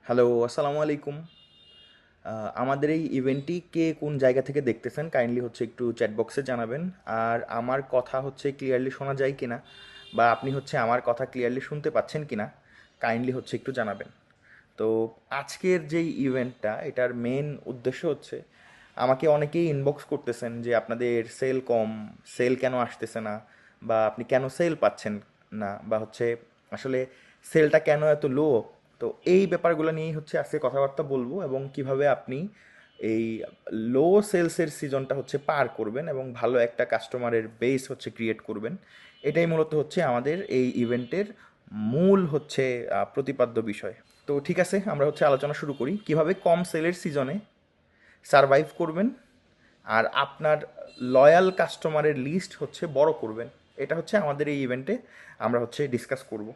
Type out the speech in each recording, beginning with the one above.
Hello, আসসালামু আলাইকুম। আমাদের এই ইভেন্টটি কে কোন জায়গা থেকে দেখতেছেন কাইন্ডলি হচ্ছে একটু চ্যাট বক্সে জানাবেন। আর আমার কথা হচ্ছে ক্লিয়ারলি শোনা যায় কিনা বা আপনি হচ্ছে আমার কথা ক্লিয়ারলি শুনতে পাচ্ছেন কিনা কাইন্ডলি হচ্ছে একটু জানাবেন। তো আজকের যেই ইভেন্টটা এটার মেন উদ্দেশ্য হচ্ছে আমাকে অনেকেই ইনবক্স করতেছেন যে আপনাদের সেল কম, সেল কেন আসতেছে না, বা আপনি কেন সেল পাচ্ছেন না, বা হচ্ছে আসলে সেলটা কেন এত লো। তো এই ব্যাপারগুলো নিয়েই হচ্ছে আজকে কথাবার্তা বলবো এবং কিভাবে আপনি এই লো সেলসের সিজনটা হচ্ছে পার করবেন এবং ভালো একটা কাস্টমারের বেস হচ্ছে ক্রিয়েট করবেন। এটাই মূলত হচ্ছে আমাদের এই ইভেন্টের মূল হচ্ছে প্রতিপাদ্য বিষয়। তো ঠিক আছে, আমরা হচ্ছে আলোচনা শুরু করি কিভাবে কম সেলের সিজনে সারভাইভ করবেন আর আপনার লয়াল কাস্টমারের লিস্ট হচ্ছে বড় করবেন। এটা হচ্ছে আমাদের এই ইভেন্টে আমরা হচ্ছে ডিসকাস করব।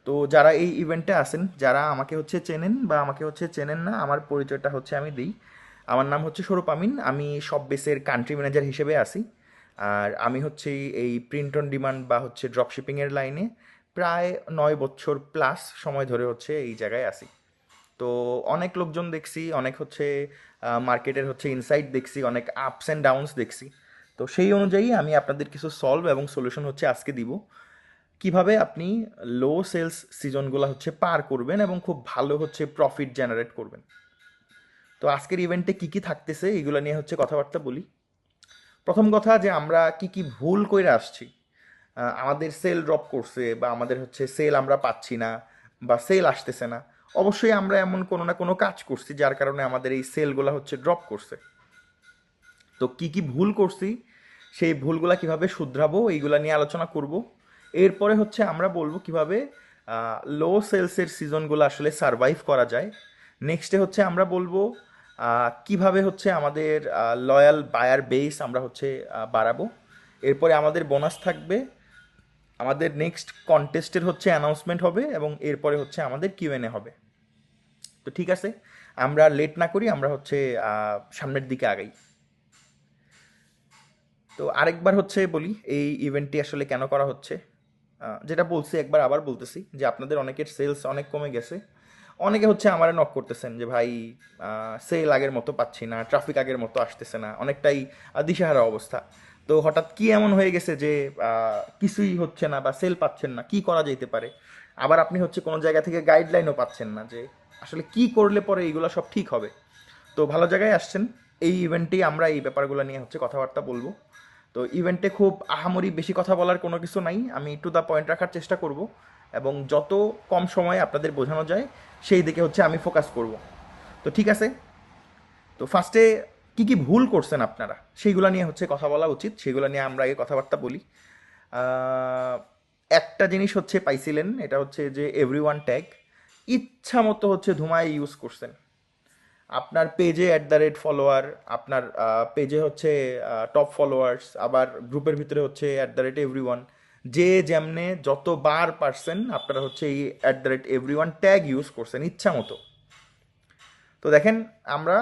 তো যারা এই ইভেন্টে আসেন, যারা আমাকে হচ্ছে চেনেন বা আমাকে হচ্ছে চেনেন না, আমার পরিচয়টা হচ্ছে আমি দিই। আমার নাম হচ্ছে স্বরূপ আমিন, আমি সব বেসের কান্ট্রি ম্যানেজার হিসেবে আসি। আর আমি হচ্ছে এই প্রিন্ট অন ডিমান্ড বা হচ্ছে ড্রপ শিপিংয়ের লাইনে প্রায় 9 বছর প্লাস সময় ধরে হচ্ছে এই জায়গায় আসি। তো অনেক লোকজন দেখছি, অনেক হচ্ছে মার্কেটের হচ্ছে ইনসাইট দেখছি, অনেক আপস অ্যান্ড ডাউনস দেখছি। তো সেই অনুযায়ী আমি আপনাদের কিছু সলভ এবং সলিউশন হচ্ছে আজকে দিব কিভাবে আপনি লো সেলস সিজনগুলো হচ্ছে পার করবেন এবং খুব ভালো হচ্ছে প্রফিট জেনারেট করবেন। তো আজকের ইভেন্টে কি কি থাকতেছে এগুলো নিয়ে হচ্ছে কথাবার্তা বলি। প্রথম কথা যে আমরা কি কি ভুল করে আসছি। আমাদের সেল ড্রপ করছে বা আমাদের হচ্ছে সেল আমরা পাচ্ছি না বা সেল আসতেছে না। অবশ্যই আমরা এমন কোনো না কোনো কাজ করছি যার কারণে আমাদের এই সেলগুলো হচ্ছে ড্রপ করছে। তো কি কি ভুল করছি, সেই ভুলগুলা কিভাবে শুধরাবো এইগুলা নিয়ে আলোচনা করব। এরপরে হচ্ছে আমরা বলবো কিভাবে লো সেলসের সিজনগুলো আসলে সারভাইভ করা যায়। নেক্সটে হচ্ছে আমরা বলবো কিভাবে হচ্ছে আমাদের লয়াল বায়ার বেস আমরা হচ্ছে বাড়াবো। এরপরে আমাদের বোনাস থাকবে, আমাদের নেক্সট কন্টেস্টের হচ্ছে অ্যানাউন্সমেন্ট হবে এবং এরপরে হচ্ছে আমাদের কিউএনএ হবে। তো ঠিক আছে, আমরা লেট না করি, আমরা হচ্ছে সামনের দিকে আগাই। তো আরেকবার হচ্ছে বলি এই ইভেন্টটি আসলে কেন করা হচ্ছে। যেটা বলছি একবার আবার বলতেছি যে আপনাদের অনেকের সেলস অনেক কমে গেছে। অনেকে হচ্ছে আমারে নক করতেছেন যে ভাই সেল আগের মতো পাচ্ছি না, ট্রাফিক আগের মতো আসতেছে না, অনেকটাই দিশেহারা অবস্থা। তো হঠাৎ কি এমন হয়ে গেছে যে কিছুই হচ্ছে না বা সেল পাচ্ছেন না, কি করা যেতে পারে। আবার আপনি হচ্ছে কোনো জায়গা থেকে গাইডলাইনও পাচ্ছেন না যে আসলে কি করলে পরে এইগুলো সব ঠিক হবে। তো ভালো জায়গায় আসছেন। এই ইভেন্টেই আমরা এই ব্যাপারগুলো নিয়ে হচ্ছে কথাবার্তা বলবো। তো ইভেন্টে খুব আহামরি বেশি কথা বলার কোনো কিছু নাই, আমি টু দ্য পয়েন্ট রাখার চেষ্টা করব এবং যত কম সময়ে আপনাদের বোঝানো যায় সেই দিকে হচ্ছে আমি ফোকাস করব। তো ঠিক আছে, তো ফার্স্টে কি কি ভুল করছেন আপনারা সেইগুলো নিয়ে হচ্ছে কথা বলা উচিত, সেগুলো নিয়ে আমরা আগে কথাবার্তা বলি। আহ, একটা জিনিস হচ্ছে পাইছিলেন, এটা হচ্ছে যে এভরি ওয়ান ট্যাগ ইচ্ছা মতো হচ্ছে ধুমায় ইউজ করছেন। আপনার পেজে @, ফলোয়ার, আপনার পেজে হচ্ছে টপ ফলোয়ার্স, আবার গ্রুপের ভিতরে হচ্ছে @, যে যেমনে যতবার পারছেন আপনারা হচ্ছে এই @, ট্যাগ ইউজ করছেন ইচ্ছা মতো। তো দেখেন, আমরা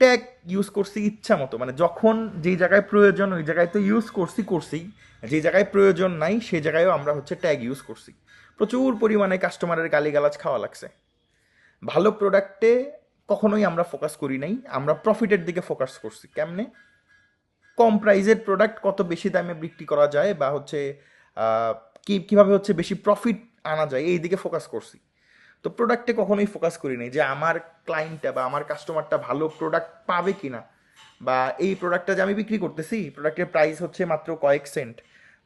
ট্যাগ ইউজ করছি ইচ্ছা মতো, মানে যখন যেই জায়গায় প্রয়োজন ওই জায়গায় তো ইউজ করছি করছি, যে জায়গায় প্রয়োজন নাই সেই জায়গায়ও আমরা হচ্ছে ট্যাগ ইউজ করছি। প্রচুর পরিমাণে কাস্টমারের গালিগালাজ খাওয়া লাগছে। ভালো প্রোডাক্টে কখনোই আমরা ফোকাস করি নাই, আমরা প্রফিটের দিকে ফোকাস করছি। কেমনে? কম প্রাইজের প্রোডাক্ট কত বেশি দামে বিক্রি করা যায় বা হচ্ছে আহ, কিভাবে হচ্ছে বেশি প্রফিট আনা যায় এই দিকে ফোকাস করছি। তো প্রোডাক্টে কখনোই ফোকাস করি নাই যে আমার ক্লায়েন্টটা বা আমার কাস্টমারটা ভালো প্রোডাক্ট পাবে কিনা, বা এই প্রোডাক্টটা যে আমি বিক্রি করতেছি প্রোডাক্টের প্রাইস হচ্ছে মাত্র কয়েক সেন্ট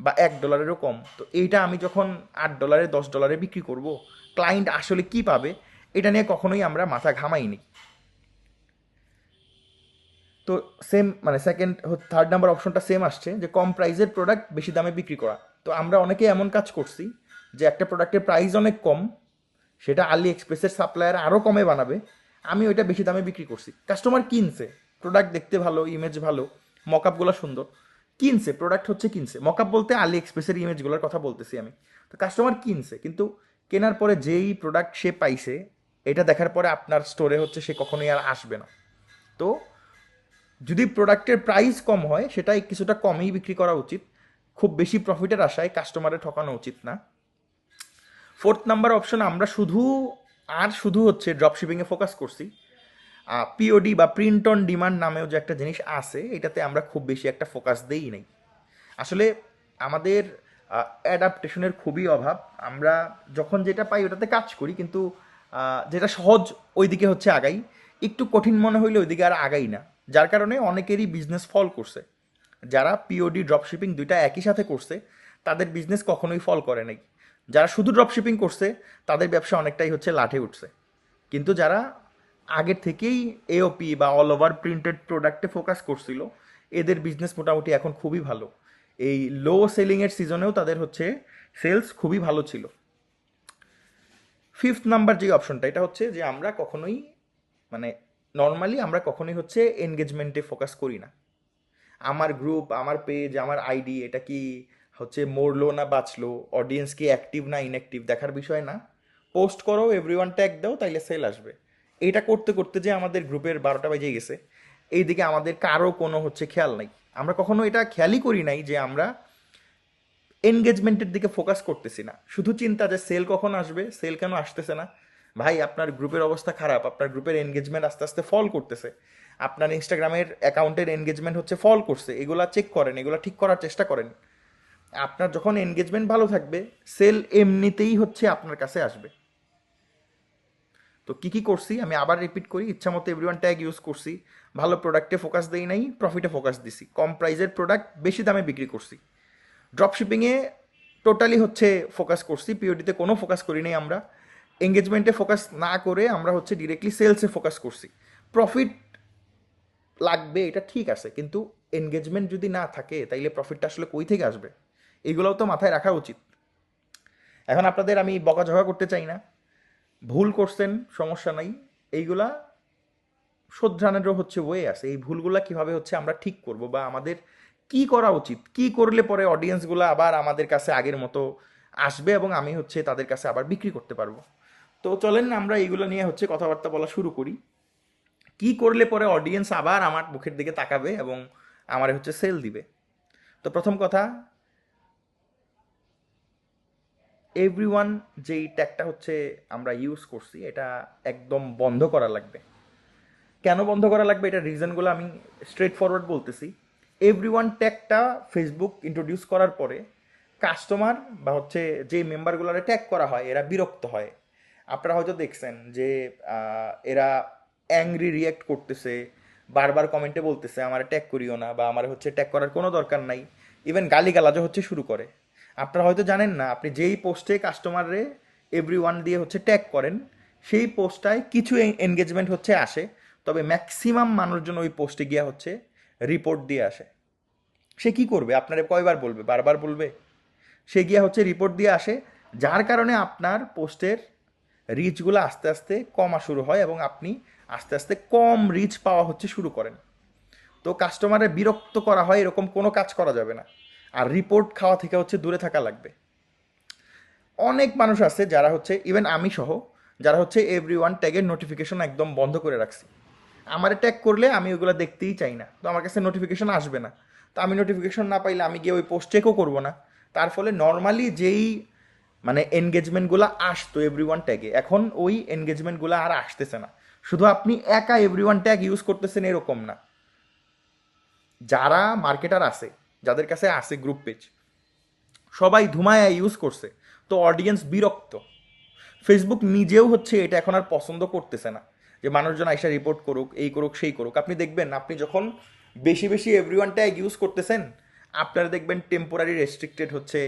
বা $1 কম, তো এইটা আমি যখন $8 $10 বিক্রি করব, ক্লায়েন্ট আসলে কি পাবে এটা নিয়ে কখনোই আমরা মাথা ঘামাইনি। তো সেম মানে সেকেন্ড থার্ড নাম্বার অপশনটা সেম আসছে যে কম প্রাইসের প্রোডাক্ট বেশি দামে বিক্রি করা। তো আমরা অনেকে এমন কাজ করছি যে একটা প্রোডাক্টের প্রাইস অনেক কম, সেটা আলি এক্সপ্রেসের সাপ্লায়ার আরও কমে বানাবে, আমি ওইটা বেশি দামে বিক্রি করছি। কাস্টমার কিনছে, প্রোডাক্ট দেখতে ভালো, ইমেজ ভালো, মকআপগুলো সুন্দর, কিনছে, প্রোডাক্ট হচ্ছে কিনছে। মকআপ বলতে আলি এক্সপ্রেসের ইমেজগুলোর কথা বলতেছি আমি। তো কাস্টমার কিনছে, কিন্তু কেনার পরে যেই প্রোডাক্ট সে পাইছে এটা দেখার পরে আপনার স্টোরে হচ্ছে সে কখনোই আর আসবে না। তো যদি প্রোডাক্টের প্রাইস কম হয় সেটাই কিছুটা কমেই বিক্রি করা উচিত, খুব বেশি প্রফিটের আশায় কাস্টমারে ঠকানো উচিত না। ফোর্থ নাম্বার অপশন, আমরা শুধু আর শুধু হচ্ছে ড্রপ শিপিংয়ে ফোকাস করছি। পিওডি বা প্রিন্ট অন ডিমান্ড নামেও যে একটা জিনিস আছে, এটাতে আমরা খুব বেশি একটা ফোকাস দেই নাই। আসলে আমাদের অ্যাডাপ্টেশনের খুবই অভাব। আমরা যখন যেটা পাই ওটাতে কাজ করি, কিন্তু যেটা সহজ ওইদিকে হচ্ছে আগাই, একটু কঠিন মনে হইলে ওইদিকে আর আগাই না। যার কারণে অনেকেরই বিজনেস ফল করছে। যারা পিওডি ড্রপ শিপিং দুইটা একই সাথে করছে, তাদের বিজনেস কখনোই ফল করে নাই। যারা শুধু ড্রপ শিপিং করছে, তাদের ব্যবসা অনেকটাই হচ্ছে লাঠে উঠছে। কিন্তু যারা আগের থেকেই এওপি বা অল ওভার প্রিন্টেড প্রোডাক্টে ফোকাস করছিল, এদের বিজনেস মোটামুটি এখন খুবই ভালো। এই লো সেলিংয়ের সিজনেও তাদের হচ্ছে সেলস খুবই ভালো ছিল। ফিফথ নাম্বার যে অপশনটা, এটা হচ্ছে যে আমরা কখনোই মানে নর্মালি আমরা কখনোই হচ্ছে এনগেজমেন্টে ফোকাস করি না। আমার গ্রুপ, আমার পেজ, আমার আইডি এটা কি হচ্ছে মরলো না বাঁচলো, অডিয়েন্স কি অ্যাক্টিভ না ইনঅ্যাক্টিভ দেখার বিষয় না। পোস্ট করো, এভরিওয়ান ট্যাগ দাও, তাইলে সেল আসবে। এটা করতে করতে যে আমাদের গ্রুপের 12টা বেজে গেছে, এইদিকে আমাদের কারো কোনো হচ্ছে খেয়াল নাই। আমরা কখনো এটা খেয়ালই করি নাই যে আমরা এনগেজমেন্টের দিকে ফোকাস করতেছি না। শুধু চিন্তা যে সেল কখন আসবে, সেল কেন আসতেছে না। ভাই, আপনার গ্রুপের অবস্থা খারাপ, আপনার গ্রুপের এনগেজমেন্ট আস্তে আস্তে ফল করতেছে, আপনার ইনস্টাগ্রামের অ্যাকাউন্টের এনগেজমেন্ট হচ্ছে ফল করছে, এগুলা চেক করেন, এগুলা ঠিক করার চেষ্টা করেন। আপনার যখন এনগেজমেন্ট ভালো থাকবে, সেল এমনিতেই হচ্ছে আপনার কাছে আসবে। তো কি কি করছি আমি আবার রিপিট করি, ইচ্ছা মতো এভরিওয়ান ট্যাগ ইউজ করছি, ভালো প্রোডাক্টে ফোকাস দেই নাই, প্রফিটে ফোকাস দিছি, কম প্রাইজের প্রোডাক্ট বেশি দামে বিক্রি করছি। ড্রপ শিপিংয়ে টোটালি হচ্ছে ফোকাস করছি, পিওডিতে কোনো ফোকাস করি নাই আমরা। এঙ্গেজমেন্টে ফোকাস না করে আমরা হচ্ছে ডিরেক্টলি সেলসে ফোকাস করছি। প্রফিট লাগবে এটা ঠিক আছে, কিন্তু এনগেজমেন্ট যদি না থাকে তাইলে প্রফিটটা আসলে কই থেকে আসবে, এগুলোও তো মাথায় রাখা উচিত। এখন আপনাদের আমি বকাঝকা করতে চাই না, ভুল করছেন সমস্যা নাই, এইগুলা শোধরানোরও হচ্ছে ওয়ে আছে। এই ভুলগুলা কিভাবে হচ্ছে আমরা ঠিক করব, বা আমাদের কি করা উচিত, কি করলে পরে অডিয়েন্সগুলো আবার আমাদের কাছে আগের মতো আসবে এবং আমি হচ্ছে তাদের কাছে আবার বিক্রি করতে পারবো। তো চলেন আমরা এইগুলো নিয়ে হচ্ছে কথাবার্তা বলা শুরু করি। কি করলে পরে অডিয়েন্স আবার আমার মুখের দিকে তাকাবে এবং আমার হচ্ছে সেল দিবে। তো প্রথম কথা, এভরিওয়ান যেই ট্যাগটা হচ্ছে আমরা ইউজ করছি, এটা একদম বন্ধ করা লাগবে। কেন বন্ধ করা লাগবে, এটা রিজনগুলো আমি স্ট্রেট ফরওয়ার্ড বলতেছি। এভরিওয়ান ট্যাগটা ফেসবুক ইন্ট্রোডিউস করার পরে কাস্টমার বা হচ্ছে যে মেম্বারগুলোরে ট্যাগ করা হয় এরা বিরক্ত হয়। আপনারা হয়তো দেখছেন যে এরা অ্যাংরি রিয়্যাক্ট করতেছে, বারবার কমেন্টে বলতেছে আমার ট্যাগ করিও না, বা আমার হচ্ছে ট্যাগ করার কোনো দরকার নাই। ইভেন গালিগালাজও হচ্ছে শুরু করে। আপনারা হয়তো জানেন না, আপনি যেই পোস্টে কাস্টমাররে এভরিওয়ান দিয়ে হচ্ছে ট্যাগ করেন, সেই পোস্টটায় কিছু এনগেজমেন্ট হচ্ছে আসে, তবে ম্যাক্সিমাম মানুষজন ওই পোস্টে গিয়া হচ্ছে রিপোর্ট দিয়ে আসে। সে কি করবে, আপনারে কয়বার বলবে, বারবার বলবে? সে গিয়া হচ্ছে রিপোর্ট দিয়ে আসে, যার কারণে আপনার পোস্টের রিচগুলো আস্তে আস্তে কমা শুরু হয় এবং আপনি আস্তে আস্তে কম রিচ পাওয়া হচ্ছে শুরু করেন। তো কাস্টমারের বিরক্ত করা হয় এরকম কোনো কাজ করা যাবে না। আর রিপোর্ট খাওয়া থেকে হচ্ছে দূরে থাকা লাগবে। অনেক মানুষ আছে যারা হচ্ছে, ইভেন আমি সহ, যারা হচ্ছে এভরিওয়ান ট্যাগের নোটিফিকেশন একদম বন্ধ করে রাখছি। আমারে ট্যাগ করলে আমি ওগুলো দেখতেই চাই না, তো আমার কাছে নোটিফিকেশন আসবে না। তো আমি নোটিফিকেশন না পাইলে আমি গিয়ে ওই পোস্ট চেকও করবো না। তার ফলে নর্মালি যেই মানে এনগেজমেন্টগুলো আসতো এভরিওয়ান ট্যাগে, এখন ওই এনগেজমেন্টগুলো আর আসতেছে না। শুধু আপনি একা এভরিওয়ান ট্যাগ ইউজ করতেছেন এরকম না, যারা মার্কেটার আছে, যাদের কাছে আছে গ্রুপ পেজ, সবাই ধুমায়া ইউজ করছে। তো অডিয়েন্স বিরক্ত। ফেসবুক নিজেও হচ্ছে এটা এখন আর পছন্দ করতেছে না যে মানুষজন আইসা রিপোর্ট করুক, এই করুক সেই করুক। আপনি দেখবেন, আপনি যখন বেশি বেশি এভরিওয়ান ট্যাগ ইউজ করতেছেন, আপনারা দেখবেন টেম্পোরারি রেস্ট্রিক্টেড হচ্ছে,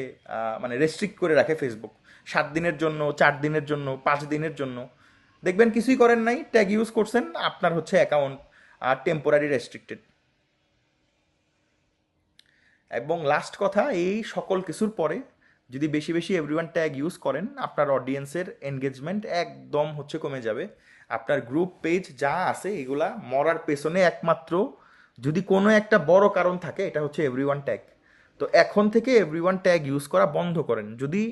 মানে রেস্ট্রিক্ট করে রাখে ফেসবুক 7 দিনের জন্য, 4 দিনের জন্য, 5 দিনের জন্য। দেখবেন কিছুই করেন নাই, ট্যাগ ইউজ করছেন, আপনার হচ্ছে অ্যাকাউন্ট টেম্পোরারি রেস্ট্রিক্টেড। এবং লাস্ট কথা, এই সকল কিছুর পরে যদি বেশি বেশি এভরিওয়ান ট্যাগ ইউজ করেন, আপনার অডিয়েন্সের এনগেজমেন্ট একদম হচ্ছে কমে যাবে। আপনার গ্রুপ পেজ যা আছে এগুলা মরার পেছনে একমাত্র যদি কোনো একটা বড় কারণ থাকে, এটা হচ্ছে এভরিওয়ান ট্যাগ। তো এখন থেকে এভরিওয়ান ট্যাগ ইউজ করা বন্ধ করেন। যদি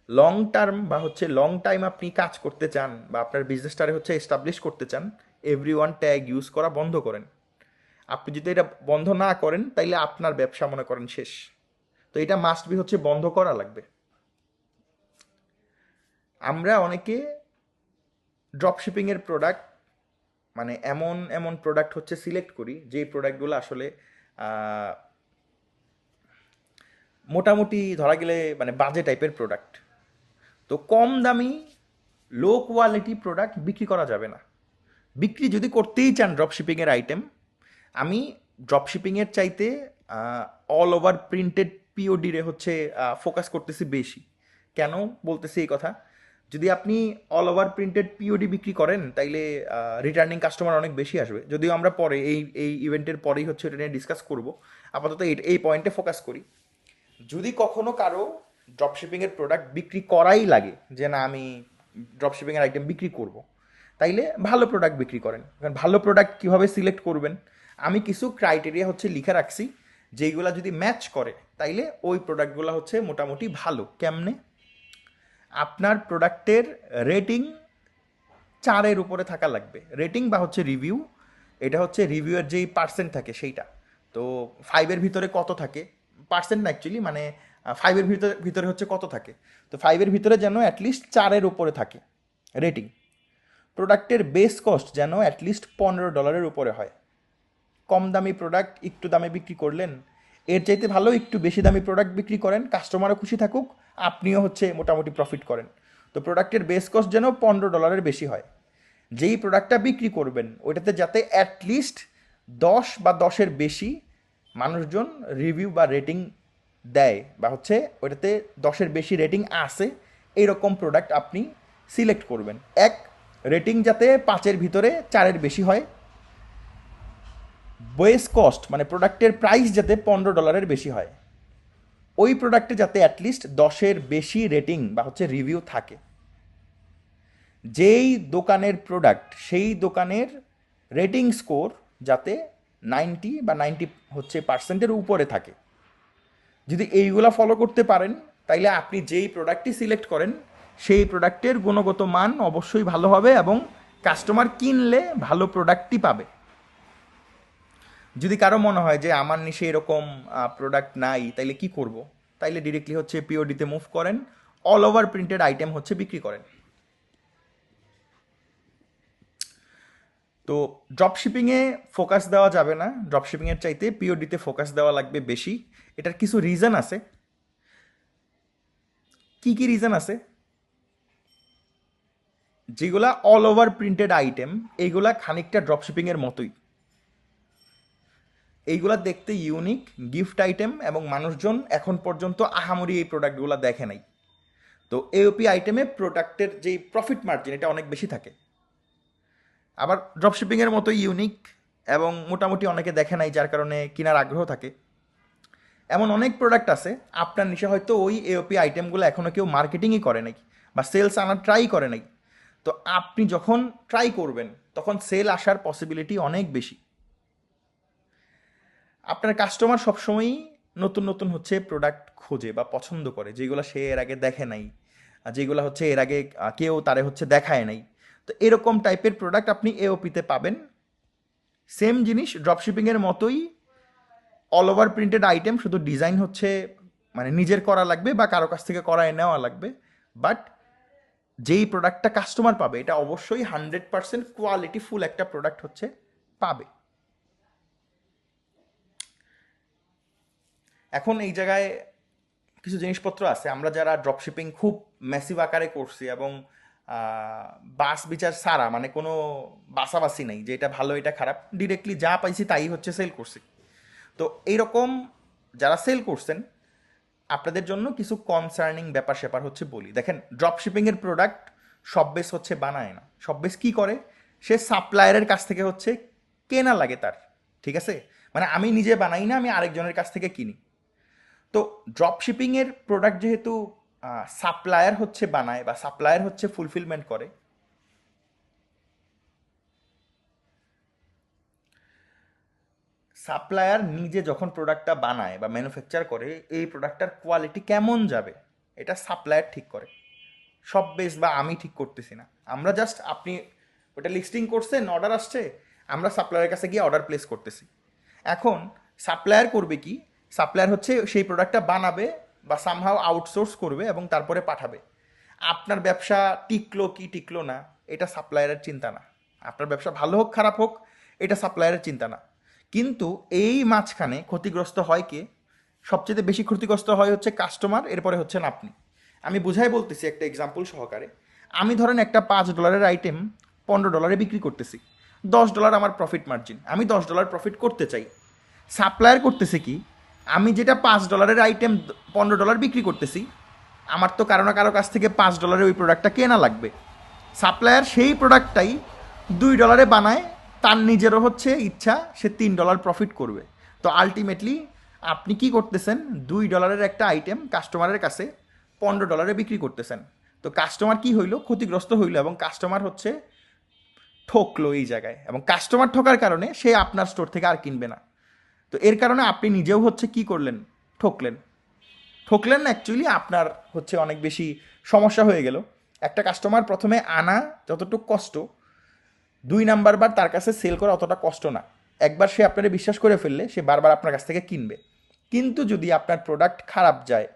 লং টার্ম বা হচ্ছে লং টাইম আপনি কাজ করতে চান, বা আপনার বিজনেসটারে হচ্ছে এস্টাবলিশ করতে চান, এভরিওয়ান ট্যাগ ইউজ করা বন্ধ করেন। আপনি যদি এটা বন্ধ না করেন, তাইলে আপনার ব্যবসা মনে করেন শেষ। তো এটা মাস্ট বি হচ্ছে বন্ধ করা লাগবে। আমরা অনেকে ড্রপ শিপিংয়ের প্রোডাক্ট মানে এমন এমন প্রোডাক্ট হচ্ছে সিলেক্ট করি যেই প্রোডাক্টগুলো আসলে আহ, মোটামুটি ধরা গেলে মানে বাজে টাইপের প্রোডাক্ট। তো কম দামি লো কোয়ালিটি প্রোডাক্ট বিক্রি করা যাবে না। বিক্রি যদি করতেই চান ড্রপ শিপিংয়ের আইটেম, আমি ড্রপ শিপিংয়ের চাইতে অল ওভার প্রিন্টেড পিওডি রে হচ্ছে ফোকাস করতেছি বেশি। কেন বলতেছি এই কথা? যদি আপনি অল ওভার প্রিন্টেড পিওডি বিক্রি করেন তাইলে রিটার্নিং কাস্টমার অনেক বেশি আসবে। যদিও আমরা পরে এই এই ইভেন্টের পরেই হচ্ছে এটা নিয়ে ডিসকাস করব। আপাতত এই পয়েন্টে ফোকাস করি। যদি কখনো কারো ড্রপশিপিংয়ের প্রোডাক্ট বিক্রি করাই লাগে যে না আমি ড্রপশিপিংয়ের আইটেম বিক্রি করব, তাইলে ভালো প্রোডাক্ট বিক্রি করেন। কারণ ভালো প্রোডাক্ট কীভাবে সিলেক্ট করবেন, আমি কিছু ক্রাইটেরিয়া হচ্ছে লিখে রাখছি, যেইগুলো যদি ম্যাচ করে তাইলে ওই প্রোডাক্টগুলো হচ্ছে মোটামুটি ভালো। কেমনে? আপনার প্রোডাক্টের রেটিং 4-এর উপরে থাকা লাগবে। রেটিং বা হচ্ছে রিভিউ, এটা হচ্ছে রিভিউয়ের যেই পার্সেন্ট থাকে সেইটা। তো 5-এর ভিতরে কত থাকে, পার্সেন্ট না অ্যাকচুয়ালি, মানে 5-এর ভিতরে ভিতরে হচ্ছে কত থাকে, তো 5-এর ভিতরে যেন অ্যাটলিস্ট 4-এর উপরে থাকে রেটিং। প্রোডাক্টের বেস কস্ট যেন অ্যাটলিস্ট $15 উপরে হয়। কম দামি প্রোডাক্ট একটু দামে বিক্রি করলেন, এর চাইতে ভালো একটু বেশি দামি প্রোডাক্ট বিক্রি করেন, কাস্টমারও খুশি থাকুক, আপনিও হচ্ছে মোটামুটি প্রফিট করেন। তো প্রোডাক্টের বেস কস্ট যেন $15 বেশি হয়। যেই প্রোডাক্টটা বিক্রি করবেন ওইটাতে যাতে অ্যাটলিস্ট 10 বা 10-এর বেশি মানুষজন রিভিউ বা রেটিং দেয়, বা হচ্ছে ওইটাতে 10-এর বেশি রেটিং আসে, এইরকম প্রোডাক্ট আপনি সিলেক্ট করবেন। এক, রেটিং যাতে 5-এর ভিতরে 4-এর বেশি হয়। বেস কস্ট মানে প্রোডাক্টের প্রাইস যাতে $15 বেশি হয়। ওই প্রোডাক্টে যাতে অ্যাটলিস্ট 10-এর বেশি রেটিং বা হচ্ছে রিভিউ থাকে। যেই দোকানের প্রোডাক্ট সেই দোকানের রেটিং স্কোর যাতে 90 বা 90 হচ্ছে পার্সেন্টের উপরে থাকে। যদি এইগুলা ফলো করতে পারেন তাইলে আপনি যেই প্রোডাক্টটি সিলেক্ট করেন সেই প্রোডাক্টের গুণগত মান অবশ্যই ভালো হবে এবং কাস্টমার কিনলে ভালো প্রোডাক্টই পাবে। যদি কারো মনে হয় যে আমার নিশে এরকম প্রোডাক্ট নাই, তাইলে কি করব? তাইলে ডিরেক্টলি হচ্ছে পিওডিতে মুভ করেন, অল ওভার প্রিন্টেড আইটেম হচ্ছে বিক্রি করেন। তো ড্রপ শিপিংয়ে ফোকাস দেওয়া যাবে না, ড্রপ শিপিংয়ের চাইতে পিওডিতে ফোকাস দেওয়া লাগবে বেশি। এটার কিছু রিজন আছে। কি কি রিজন আছে? যেগুলা অল ওভার প্রিন্টেড আইটেম এইগুলা খানিকটা ড্রপ শিপিংয়ের মতোই। এইগুলা দেখতে ইউনিক, গিফট আইটেম, এবং মানুষজন এখন পর্যন্ত আহামরি এই প্রোডাক্টগুলো দেখে নাই। তো এওপি আইটেমে প্রোডাক্টের যেই প্রফিট মার্জিন এটা অনেক বেশি থাকে। আবার ড্রপশিপিংয়ের মতো ইউনিক এবং মোটামুটি অনেকে দেখে নাই, যার কারণে কেনার আগ্রহ থাকে। এমন অনেক প্রোডাক্ট আছে আপনার নিশে হয়তো ওই এওপি আইটেমগুলো এখনও কেউ মার্কেটিংই করে নাই বা সেলস আনার ট্রাই করে নাই। তো আপনি যখন ট্রাই করবেন তখন সেল আসার পসিবিলিটি অনেক বেশি। আপনার কাস্টমার সবসময়ই নতুন নতুন হচ্ছে প্রোডাক্ট খোঁজে বা পছন্দ করে, যেগুলো সে এর আগে দেখে নাই, যেগুলো হচ্ছে এর আগে কেউ তারে হচ্ছে দেখায় নাই। তো এরকম টাইপের প্রোডাক্ট আপনি এওপিতে পাবেন। সেম জিনিস ড্রপশিপিংয়ের মতোই, অল ওভার প্রিন্টেড আইটেম, শুধু ডিজাইন হচ্ছে মানে নিজের করা লাগবে বা কারো কাছ থেকে করায় নেওয়া লাগবে। বাট যেই প্রোডাক্টটা কাস্টমার পাবে এটা অবশ্যই 100% কোয়ালিটি ফুল একটা প্রোডাক্ট হচ্ছে পাবে। এখন এই জায়গায় কিছু জিনিসপত্র আছে আমরা যারা ড্রপশিপিং খুব ম্যাসিভ আকারে করছি এবং বাস বিচার সারা, মানে কোনো বাসাবাসি নেই যে এটা ভালো এটা খারাপ, ডিরেক্টলি যা পাইছি তাই হচ্ছে সেল করছি। তো এইরকম যারা সেল করছেন আপনাদের জন্য কিছু কনসার্নিং ব্যাপার স্যাপার হচ্ছে বলি। দেখেন, ড্রপশিপিংয়ের প্রোডাক্ট সববেস হচ্ছে বানায় না। সববেস কি করে, সে সাপ্লায়ারের কাছ থেকে হচ্ছে কেনা লাগে তার। ঠিক আছে, মানে আমি নিজে বানাই না, আমি আরেকজনের কাছ থেকে কিনি। তো ড্রপ শিপিংয়ের প্রোডাক্ট যেহেতু সাপ্লায়ার হচ্ছে বানায় বা সাপ্লায়ার হচ্ছে ফুলফিলমেন্ট করে, সাপ্লায়ার নিজে যখন প্রোডাক্টটা বানায় বা ম্যানুফ্যাকচার করে এই প্রোডাক্টটার কোয়ালিটি কেমন যাবে এটা সাপ্লায়ার ঠিক করে। সব বেস বা আমি ঠিক করতেছি না, আমরা জাস্ট আপনি ওটা লিস্টিং করছেন, অর্ডার আসছে, আমরা সাপ্লায়ারের কাছে গিয়ে অর্ডার প্লেস করতেছি। এখন সাপ্লায়ার করবে কি, সাপ্লায়ার হচ্ছে সেই প্রোডাক্টটা বানাবে বা সামহাও আউটসোর্স করবে এবং তারপরে পাঠাবে। আপনার ব্যবসা টিকলো কি টিকলো না এটা সাপ্লায়ারের চিন্তা না। আপনার ব্যবসা ভালো হোক খারাপ হোক, এটা সাপ্লায়ারের চিন্তা না। কিন্তু এই মাঝখানে ক্ষতিগ্রস্ত হয় কে? সবচেয়ে বেশি ক্ষতিগ্রস্ত হয় হচ্ছে কাস্টমার, এরপরে হচ্ছেন আপনি। আমি বুঝাই বলতেছি একটা এক্সাম্পল সহকারে। আমি ধরেন একটা $5 আইটেম $15 বিক্রি করতেছি, $10 আমার প্রফিট মার্জিন, আমি $10 প্রফিট করতে চাই। সাপ্লায়ার করতেছে কি? আমি যেটা $5 আইটেম $15 বিক্রি করতেছি, আমার তো কারো না কারো কাছ থেকে $5 ওই প্রোডাক্টটা কেনা লাগবে। সাপ্লায়ার সেই প্রোডাক্টটাই $2 বানায়, তার নিজেরও হচ্ছে ইচ্ছা সে $3 প্রফিট করবে। তো আলটিমেটলি আপনি কি করতেছেন? $2 একটা আইটেম কাস্টমারের কাছে $15 বিক্রি করতেছেন। তো কাস্টমার কি হইলো? ক্ষতিগ্রস্ত হইলো, এবং কাস্টমার হচ্ছে ঠকলো এই জায়গায়, এবং কাস্টমার ঠকার কারণে সে আপনার স্টোর থেকে আর কিনবে না। তো এর কারণে আপনি নিজেও হচ্ছে কি করলেন? ঠকলেন। ঠকলেন না, অ্যাকচুয়ালি আপনার হচ্ছে অনেক বেশি সমস্যা হয়ে গেল। একটা কাস্টমার প্রথমে আনা যতটুকু কষ্ট, 2 নাম্বার বার তার কাছে সেল করা অতটা কষ্ট না। একবার সে আপনারে বিশ্বাস করে ফেললে সে বারবার আপনার কাছ থেকে কিনবে। কিন্তু যদি আপনার প্রোডাক্ট খারাপ যায়,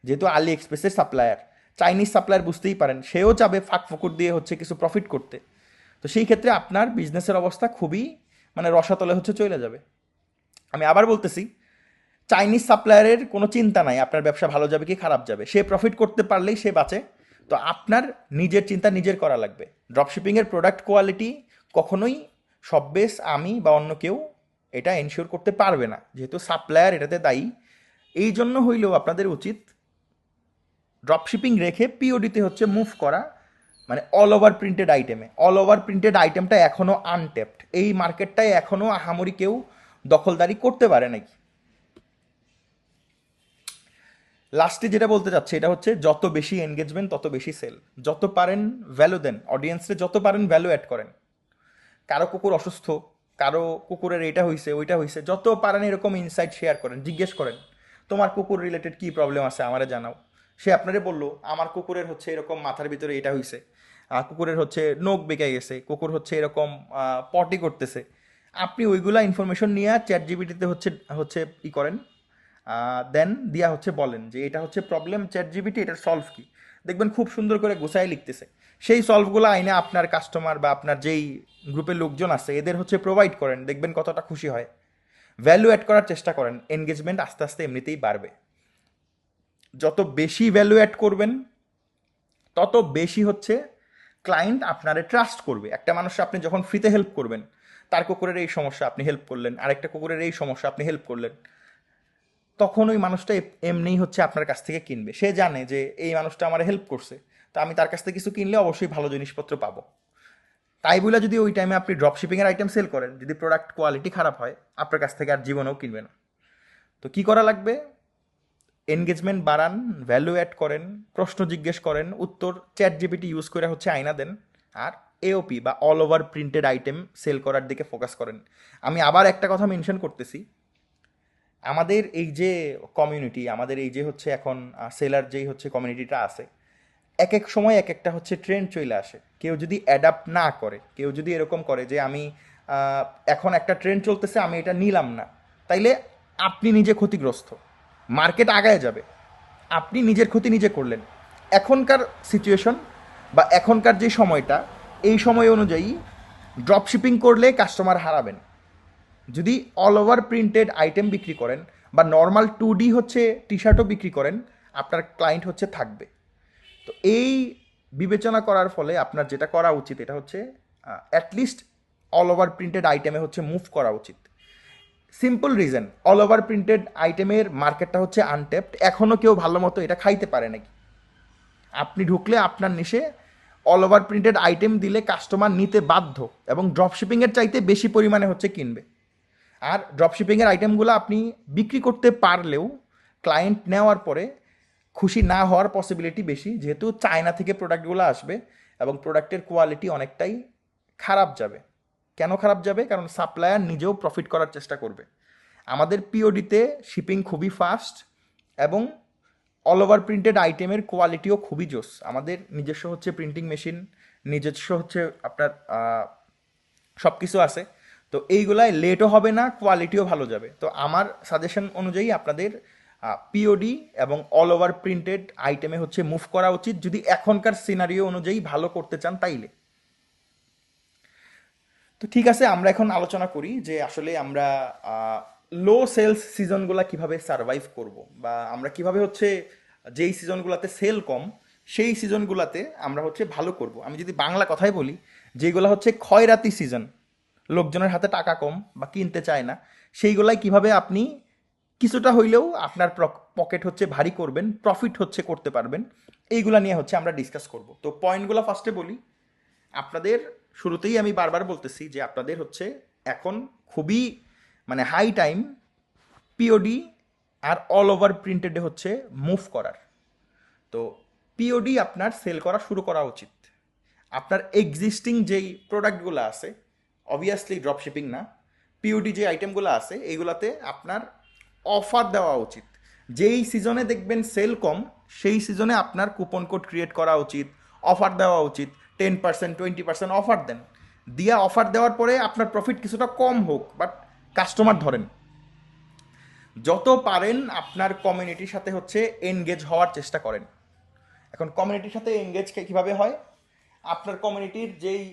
যেহেতু আলি এক্সপ্রেসের সাপ্লায়ার, চাইনিজ সাপ্লায়ার বুঝতেই পারেন, সেও চাবে ফাঁক ফকুর দিয়ে হচ্ছে কিছু প্রফিট করতে। তো সেই ক্ষেত্রে আপনার বিজনেসের অবস্থা খুবই মানে রসাতলে হচ্ছে চলে যাবে। আমি আবার বলতেছি, চাইনিজ সাপ্লায়ারের কোনো চিন্তা নাই আপনার ব্যবসা ভালো যাবে কি খারাপ যাবে, সে প্রফিট করতে পারলেই সে বাঁচে। তো আপনার নিজের চিন্তা নিজের করা লাগবে। ড্রপশিপিংয়ের প্রোডাক্ট কোয়ালিটি কখনোই সব বেস আমি বা অন্য কেউ এটা এনশিওর করতে পারবে না, যেহেতু সাপ্লায়ার এটাতে দায়ী। এই জন্য হইলেও আপনাদের উচিত ড্রপশিপিং রেখে পিওডিতে হচ্ছে মুভ করা, মানে অল ওভার প্রিন্টেড আইটেমে। অল ওভার প্রিন্টেড আইটেমটা এখনও আনটেপড, এই মার্কেটটায় এখনও আহামরি কেউ দখলদারি করতে পারে নাকি। লাস্টে যেটা বলতে চাচ্ছে এটা হচ্ছে, যত বেশি এনগেজমেন্ট তত বেশি সেল। যত পারেন ভ্যালু দেন অডিয়েন্সে, যত পারেন ভ্যালু অ্যাড করেন। কারো কুকুর অসুস্থ, কারো কুকুরের এটা হয়েছে ওইটা হয়েছে, যত পারেন এরকম ইনসাইট শেয়ার করেন, জিজ্ঞেস করেন তোমার কুকুর রিলেটেড কী প্রবলেম আছে আমারে জানাও। সে আপনারে বললো আমার কুকুরের হচ্ছে এরকম মাথার ভিতরে এটা হয়েছে, কুকুরের হচ্ছে নখ বেঁকে গেছে, কুকুর হচ্ছে এরকম পটি করতেছে। আপনি ওইগুলা ইনফরমেশন নিয়ে চ্যাট জিপিটিতে হচ্ছে হচ্ছে ই করেন, দেন দিয়া হচ্ছে বলেন যে এটা হচ্ছে প্রবলেম, চ্যাট জিপিটি এটার সলভ কি। দেখবেন খুব সুন্দর করে গোছায় লিখতেছে। সেই সলভগুলো আইনে আপনার কাস্টমার বা আপনার যেই গ্রুপের লোকজন আছে এদের হচ্ছে প্রোভাইড করেন, দেখবেন কতটা খুশি হয়। ভ্যালু অ্যাড করার চেষ্টা করেন, এনগেজমেন্ট আস্তে আস্তে এমনিতেই বাড়বে। যত বেশি ভ্যালু অ্যাড করবেন তত বেশি হচ্ছে ক্লায়েন্ট আপনারে ট্রাস্ট করবে। একটা মানুষ আপনি যখন ফ্রিতে হেল্প করবেন, তার কুকুরের এই সমস্যা আপনি হেল্প করলেন, আরেকটা কুকুরের এই সমস্যা আপনি হেল্প করলেন, তখন ওই মানুষটা এমনিই হচ্ছে আপনার কাছ থেকে কিনবে। সে জানে যে এই মানুষটা আমার হেল্প করছে, তো আমি তার কাছ থেকে কিছু কিনলে অবশ্যই ভালো জিনিসপত্র পাবো। তাই বলে যদি ওই টাইমে আপনি ড্রপ শিপিংয়ের আইটেম সেল করেন, যদি প্রোডাক্ট কোয়ালিটি খারাপ হয়, আপনার কাছ থেকে আর জীবনেও কিনবে না। তো কি করা লাগবে? এনগেজমেন্ট বাড়ান, ভ্যালু অ্যাড করেন, প্রশ্ন জিজ্ঞেস করেন, উত্তর চ্যাট জিপিটি ইউজ করে হচ্ছে আয়না দেন, আর এওপি বা all over printed item sell করার দিকে ফোকাস করেন। আমি আবার একটা কথা মেনশন করতেছি, আমাদের এই যে কমিউনিটি, আমাদের এই যে হচ্ছে এখন সেলার যেই হচ্ছে কমিউনিটিটা আছে, এক এক সময় এক একটা হচ্ছে ট্রেন্ড চলে আসে। কেউ যদি অ্যাডাপ্ট না করে, কেউ যদি এরকম করে যে আমি এখন একটা ট্রেন্ড চলতেছে আমি এটা নিলাম না, তাইলে আপনি নিজে ক্ষতিগ্রস্ত। মার্কেট আগায় যাবে, আপনি নিজের ক্ষতি নিজে করলেন। এখনকার সিচুয়েশন বা এখনকার যে সময়টা, এই সময় অনুযায়ী ড্রপ শিপিং করলে কাস্টমার হারাবেন। যদি অল ওভার প্রিন্টেড আইটেম বিক্রি করেন বা নর্মাল 2D হচ্ছে টি শার্টও বিক্রি করেন, আপনার ক্লায়েন্ট হচ্ছে থাকবে। তো এই বিবেচনা করার ফলে আপনার যেটা করা উচিত এটা হচ্ছে অ্যাটলিস্ট অল ওভার প্রিন্টেড আইটেমে হচ্ছে মুভ করা উচিত। Simple reason, all over printed আইটেমের মার্কেটটা হচ্ছে আনটেপড, এখনও কেউ ভালো মতো এটা খাইতে পারে নাকি। আপনি ঢুকলে আপনার নিশে অল ওভার প্রিন্টেড আইটেম দিলে কাস্টমার নিতে বাধ্য, এবং ড্রপ শিপিংয়ের চাইতে বেশি পরিমাণে হচ্ছে কিনবে। আর ড্রপশিপিংয়ের আইটেমগুলো আপনি বিক্রি করতে পারলেও ক্লায়েন্ট নেওয়ার পরে খুশি না হওয়ার পসিবিলিটি বেশি, যেহেতু চায়না থেকে প্রোডাক্টগুলো আসবে এবং প্রোডাক্টের কোয়ালিটি অনেকটাই খারাপ যাবে। কেন খারাপ যাবে? কারণ সাপ্লায়ার নিজেও প্রফিট করার চেষ্টা করবে। আমাদের পিওডিতে শিপিং খুবই ফাস্ট, এবং অল ওভার প্রিন্টেড আইটেমের কোয়ালিটিও খুবই জোস। আমাদের নিজস্ব হচ্ছে প্রিন্টিং মেশিন, নিজস্ব হচ্ছে আপনার সব কিছু আছে। তো এইগুলায় লেটও হবে না, কোয়ালিটিও ভালো যাবে। তো আমার সাজেশন অনুযায়ী আপনাদের পিওডি এবং অল ওভার প্রিন্টেড আইটেমে হচ্ছে মুভ করা উচিত, যদি এখনকার সিনারিও অনুযায়ী ভালো করতে চান তাইলে। তো ঠিক আছে, আমরা এখন আলোচনা করি যে আসলে আমরা লো সেলস সিজনগুলো কিভাবে সার্ভাইভ করব, বা আমরা কিভাবে হচ্ছে যেই সিজনগুলোতে সেল কম সেই সিজনগুলোতে আমরা হচ্ছে ভালো করব। আমি যদি বাংলা কথাই বলি, যেগুলো হচ্ছে ক্ষয়রাতি সিজন, লোকজনের হাতে টাকা কম বা কিনতে চায় না, সেইগুলাই কিভাবে আপনি কিছুটা হইলেও আপনার পকেট হচ্ছে ভারী করবেন, প্রফিট হচ্ছে করতে পারবেন, এইগুলা নিয়ে হচ্ছে আমরা ডিসকাস করব। তো পয়েন্টগুলো ফার্স্টে বলি। আপনাদের শুরুতেই আমি বারবার বলতেছি যে আপনাদের হচ্ছে এখন খুবই মানে হাই টাইম পিওডি আর অল ওভার প্রিন্টেডে হচ্ছে মুভ করার। তো পিওডি আপনার সেল করা শুরু করা উচিত। আপনার এক্সিস্টিং যেই প্রোডাক্টগুলো আছে, অবভিয়াসলি ড্রপ শিপিং না, পিওডি যে আইটেমগুলো আছে এইগুলাতে আপনার অফার দেওয়া উচিত। যেই সিজনে দেখবেন সেল কম, সেই সিজনে আপনার কুপন কোড ক্রিয়েট করা উচিত, অফার দেওয়া উচিত। 10%, 20% অফার দেন। দিয়া অফার দেওয়ার পরে আপনার প্রফিট কিছুটা কম হোক, বাট কাস্টমার ধরেন। যত পারেন আপনার কমিউনিটির সাথে হচ্ছে এনগেজ হওয়ার চেষ্টা করেন। এখন কমিউনিটির সাথে এনগেজ কীভাবে হয়? আপনার কমিউনিটির যেই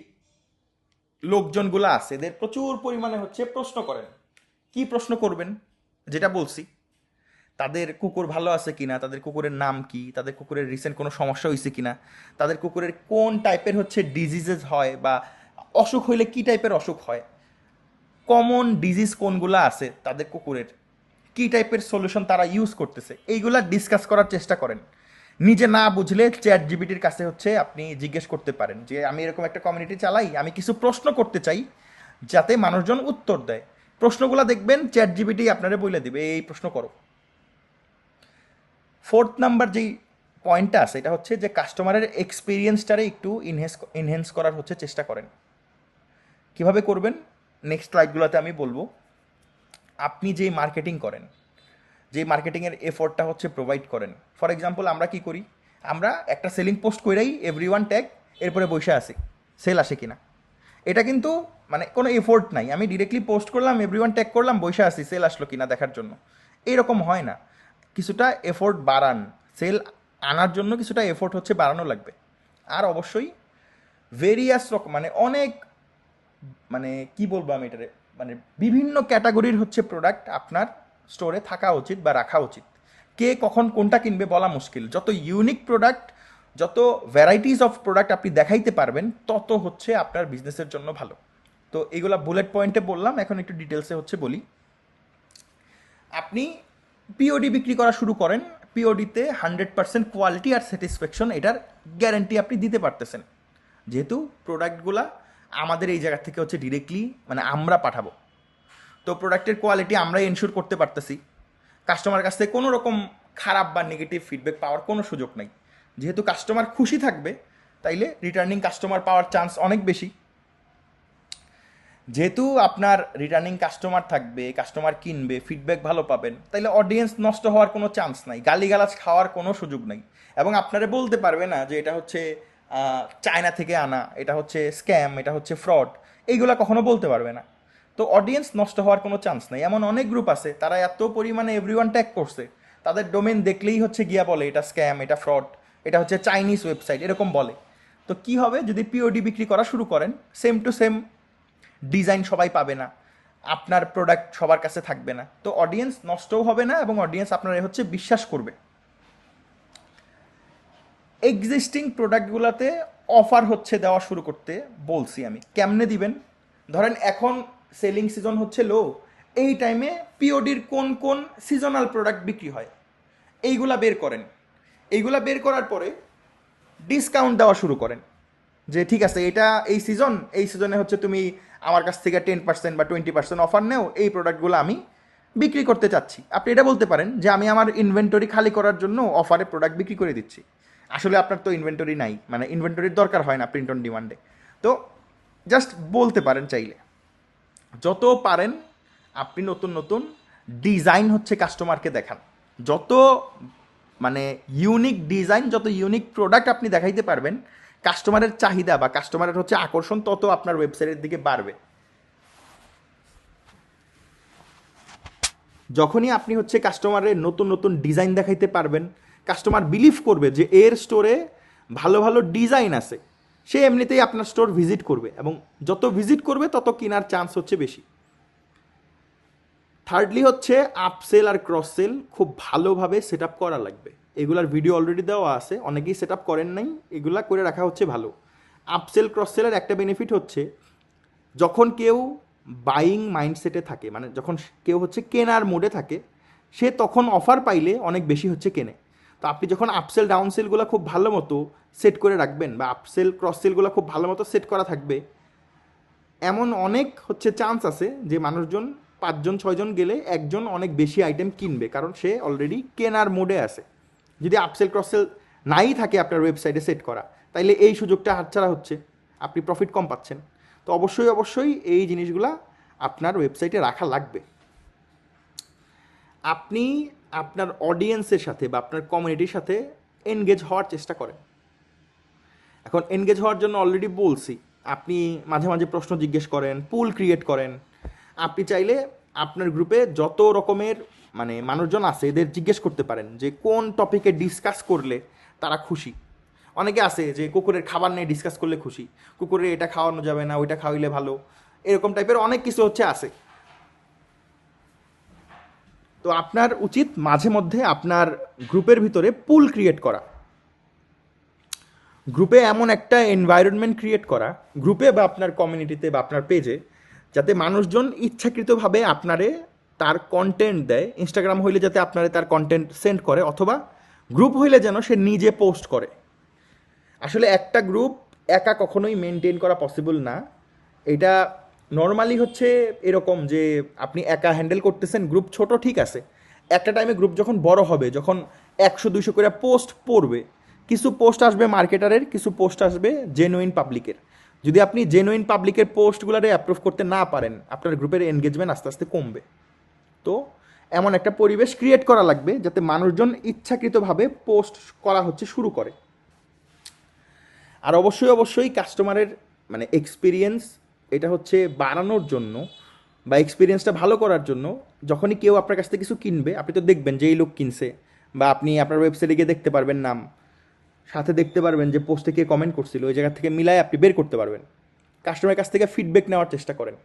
লোকজনগুলো আছে এদের প্রচুর পরিমাণে হচ্ছে প্রশ্ন করেন। কি প্রশ্ন করবেন? যেটা বলছি, তাদের কুকুর ভালো আছে কিনা, তাদের কুকুরের নাম কি, তাদের কুকুরের রিসেন্ট কোনো সমস্যা হয়েছে কিনা, তাদের কুকুরের কোন টাইপের হচ্ছে ডিজিজেস হয়, বা অসুখ হইলে কি টাইপের অসুখ হয়, কমন ডিজিজ কোনগুলো আছে তাদের কুকুরের, কি টাইপের সলিউশন তারা ইউজ করতেছে, এইগুলা ডিসকাস করার চেষ্টা করেন। নিজে না বুঝলে চ্যাট জিপিটির কাছে হচ্ছে আপনি জিজ্ঞেস করতে পারেন যে আমি এরকম একটা কমিউনিটি চালাই, আমি কিছু প্রশ্ন করতে চাই, যাতে মানুষজন উত্তর দেয়। প্রশ্নগুলো দেখবেন চ্যাট জিপিটি আপনারা বলে দিবে এই প্রশ্ন করো। ফোর্থ নাম্বার যেই পয়েন্টটা আছে এটা হচ্ছে যে কাস্টমারের এক্সপিরিয়েন্সটারে একটু ইনহেন্স করার হচ্ছে চেষ্টা করেন। কিভাবে করবেন নেক্সট স্লাইডগুলোতে আমি বলবো। আপনি যেই মার্কেটিং করেন, যেই মার্কেটিংয়ের এফোর্টটা হচ্ছে প্রোভাইড করেন, ফর এক্সাম্পল আমরা কি করি, আমরা একটা সেলিং পোস্ট করেই এভরিওয়ান ট্যাগ, এরপরে বসে আসি সেল আসে কিনা। এটা কিন্তু মানে কোনো এফোর্ট নাই, আমি ডিরেক্টলি পোস্ট করলাম, এভরিওয়ান ট্যাগ করলাম, বসে আসি সেল আসলো কিনা দেখার জন্য। এইরকম হয় না, কিছুটা এফোর্ট বাড়ান। সেল আনার জন্য কিছুটা এফোর্ট হচ্ছে বাড়ানো লাগবে। আর অবশ্যই ভেরিয়াস রকম মানে অনেক মানে কি বলবো আমি এটারে, মানে বিভিন্ন ক্যাটাগরির হচ্ছে প্রোডাক্ট আপনার স্টোরে থাকা উচিত বা রাখা উচিত। কে কখন কোনটা কিনবে বলা মুশকিল। যত ইউনিক প্রোডাক্ট, যত ভ্যারাইটিস অফ প্রোডাক্ট আপনি দেখাইতে পারবেন, তত হচ্ছে আপনার বিজনেসের জন্য ভালো। তো এগুলা বুলেট পয়েন্টে বললাম, এখন একটু ডিটেলসে হচ্ছে বলি। আপনি পিওডি বিক্রি করা শুরু করেন। পিওডিতে 100% কোয়ালিটি আর স্যাটিসফ্যাকশন এটার গ্যারান্টি আপনি দিতে পারতেছেন, যেহেতু প্রোডাক্টগুলা আমাদের এই জায়গা থেকে হচ্ছে ডিরেক্টলি মানে আমরা পাঠাবো। তো প্রোডাক্টের কোয়ালিটি আমরাই এনশিওর করতে পারতেছি। কাস্টমার কাছ থেকে কোনো রকম খারাপ বা নেগেটিভ ফিডব্যাক পাওয়ার কোনো সুযোগ নাই। যেহেতু কাস্টমার খুশি থাকবে, তাইলে রিটার্নিং কাস্টমার পাওয়ার চান্স অনেক বেশি। যেহেতু আপনার রিটার্নিং কাস্টমার থাকবে, কাস্টমার কিনবে, ফিডব্যাক ভালো পাবেন, তাইলে অডিয়েন্স নষ্ট হওয়ার কোনো চান্স নাই, গালিগালাজ খাওয়ার কোনো সুযোগ নাই। এবং আপনারা বলতে পারবে না যে এটা হচ্ছে চায়না থেকে আনা, এটা হচ্ছে স্ক্যাম, এটা হচ্ছে ফ্রড, এইগুলো কখনো বলতে পারবে না। তো অডিয়েন্স নষ্ট হওয়ার কোনো চান্স নাই। এমন অনেক গ্রুপ আছে তারা এত পরিমাণে এভরিওয়ান ট্যাগ করছে, তাদের ডোমেন দেখলেই হচ্ছে গিয়া বলে এটা স্ক্যাম, এটা ফ্রড, এটা হচ্ছে চাইনিজ ওয়েবসাইট, এরকম বলে। তো কি হবে যদি পিওডি বিক্রি করা শুরু করেন, সেম টু সেম ডিজাইন সবাই পাবে না, আপনার প্রোডাক্ট সবার কাছে থাকবে না, তো অডিয়েন্স নষ্টও হবে না এবং অডিয়েন্স আপনার হচ্ছে বিশ্বাস করবে। এক্সিস্টিং প্রোডাক্টগুলোতে অফার হচ্ছে দেওয়া শুরু করতে বলছি আমি। কেমনে দিবেন? ধরেন এখন সেলিং সিজন হচ্ছে লো, এই টাইমে পিওডির কোন কোন সিজনাল প্রোডাক্ট বিক্রি হয় এইগুলা বের করেন। এইগুলা বের করার পরে ডিসকাউন্ট দেওয়া শুরু করেন, যে ঠিক আছে এটা এই সিজন, এই সিজনে হচ্ছে তুমি আমার কাছ থেকে 10% বা 20% অফার নেও, এই প্রোডাক্টগুলো আমি বিক্রি করতে চাচ্ছি। আপনি এটা বলতে পারেন যে আমি আমার ইনভেন্টরি খালি করার জন্য অফারে প্রোডাক্ট বিক্রি করে দিচ্ছি। আসলে আপনার তো ইনভেন্টরি নাই, মানে ইনভেন্টরির দরকার হয় না প্রিন্ট অন ডিমান্ডে। তো জাস্ট বলতে পারেন চাইলে। যত পারেন আপনি নতুন নতুন ডিজাইন হচ্ছে কাস্টমারকে দেখান। যত মানে ইউনিক ডিজাইন, যত ইউনিক প্রোডাক্ট আপনি দেখাইতে পারবেন, কাস্টমারের চাহিদা বা কাস্টমারের হচ্ছে আকর্ষণ তত আপনার ওয়েবসাইটের দিকে বাড়বে। যখনই আপনি হচ্ছে কাস্টমারের নতুন নতুন ডিজাইন দেখাইতে পারবেন, কাস্টমার বিলিভ করবে যে এর স্টোরে ভালো ভালো ডিজাইন আছে, সে এমনিতেই আপনার স্টোর ভিজিট করবে, এবং যত ভিজিট করবে তত কেনার চান্স হচ্ছে বেশি। থার্ডলি হচ্ছে আপসেল আর ক্রস সেল খুব ভালোভাবে সেট আপ করা লাগবে। এগুলার ভিডিও অলরেডি দেওয়া আছে, অনেকেই সেট আপ করেন নাই, এগুলা করে রাখা হচ্ছে ভালো। আপসেল ক্রস সেলের একটা বেনিফিট হচ্ছে, যখন কেউ বাইং মাইন্ডসেটে থাকে, মানে যখন কেউ হচ্ছে কেনার মোডে থাকে, সে তখন অফার পাইলে অনেক বেশি হচ্ছে কেনে। তো আপনি যখন আপসেল ডাউন সেলগুলো খুব ভালো মতো সেট করে রাখবেন, বা আপসেল ক্রস সেলগুলো খুব ভালো মতো সেট করা থাকবে, এমন অনেক হচ্ছে চান্স আছে যে মানুষজন 5 জন 6 জন গেলে একজন অনেক বেশি আইটেম কিনবে, কারণ সে অলরেডি কেনার মোডে আছে। যদি আপসেল ক্রসসেল নাই থাকে আপনার ওয়েবসাইটে সেট করা, তাইলে এই সুযোগটা হাতছাড়া হচ্ছে, আপনি প্রফিট কম পাচ্ছেন। তো অবশ্যই অবশ্যই এই জিনিসগুলা আপনার ওয়েবসাইটে রাখা লাগবে। আপনি আপনার অডিয়েন্সের সাথে বা আপনার কমিউনিটির সাথে এনগেজ হওয়ার চেষ্টা করেন। এখন এনগেজ হওয়ার জন্য অলরেডি বলছি, আপনি মাঝে মাঝে প্রশ্ন জিজ্ঞেস করেন, পুল ক্রিয়েট করেন। আপনি চাইলে আপনার গ্রুপে যত রকমের মানে মানুষজন আছে এদের জিজ্ঞেস করতে পারেন যে কোন টপিকে ডিসকাস করলে তারা খুশি। অনেকে আছে যে কুকুরের খাবার নিয়ে ডিসকাস করলে খুশি, কুকুরের এটা খাওয়ানো যাবে না, ওইটা খাওয়াইলে ভালো, এরকম টাইপের অনেক কিছু হচ্ছে আছে। তো আপনার উচিত মাঝে মধ্যে আপনার গ্রুপের ভিতরে পুল ক্রিয়েট করা, গ্রুপে এমন একটা এনভায়রনমেন্ট ক্রিয়েট করা, গ্রুপে বা আপনার কমিউনিটিতে বা আপনার পেজে, যাতে মানুষজন ইচ্ছাকৃতভাবে আপনারে তার কন্টেন্ট দেয়। ইনস্টাগ্রাম হইলে যাতে আপনারে তার কন্টেন্ট সেন্ড করে, অথবা গ্রুপ হইলে যেন সে নিজে পোস্ট করে। আসলে একটা গ্রুপ একা কখনোই মেনটেন করা পসিবল না। এটা নর্মালি হচ্ছে এরকম যে আপনি একা হ্যান্ডেল করতেছেন, গ্রুপ ছোট ঠিক আছে, একটা টাইমে গ্রুপ যখন বড় হবে, যখন 100 200 করে পোস্ট পড়বে, কিছু পোস্ট আসবে মার্কেটারের, কিছু পোস্ট আসবে জেনুইন পাবলিকের। যদি আপনি জেনুইন পাবলিকের পোস্টগুলোরে অ্যাপ্রুভ করতে না পারেন, আপনার গ্রুপের এনগেজমেন্ট আস্তে আস্তে কমবে। তো এমন একটা পরিবেশ ক্রিয়েট করা লাগবে যাতে মানুষজন ইচ্ছাকৃতভাবে পোস্ট করা হচ্ছে শুরু করে। আর অবশ্যই অবশ্যই কাস্টমারের মানে এক্সপিরিয়েন্স, এটা হচ্ছে বাড়ানোর জন্য বা এক্সপিরিয়েন্সটা ভালো করার জন্য, যখনই কেউ আপনার কাছ থেকে কিছু কিনবে, আপনি তো দেখবেন যে এই লোক কিনছে, বা আপনি আপনার ওয়েবসাইটে গিয়ে দেখতে পারবেন নাম, সাথে দেখতে পারবেন যে পোস্টে কে কমেন্ট করছিল, ওই জায়গা থেকে মিলাই আপনি বের করতে পারবেন। কাস্টমারের কাছ থেকে ফিডব্যাক নেওয়ার চেষ্টা করেন,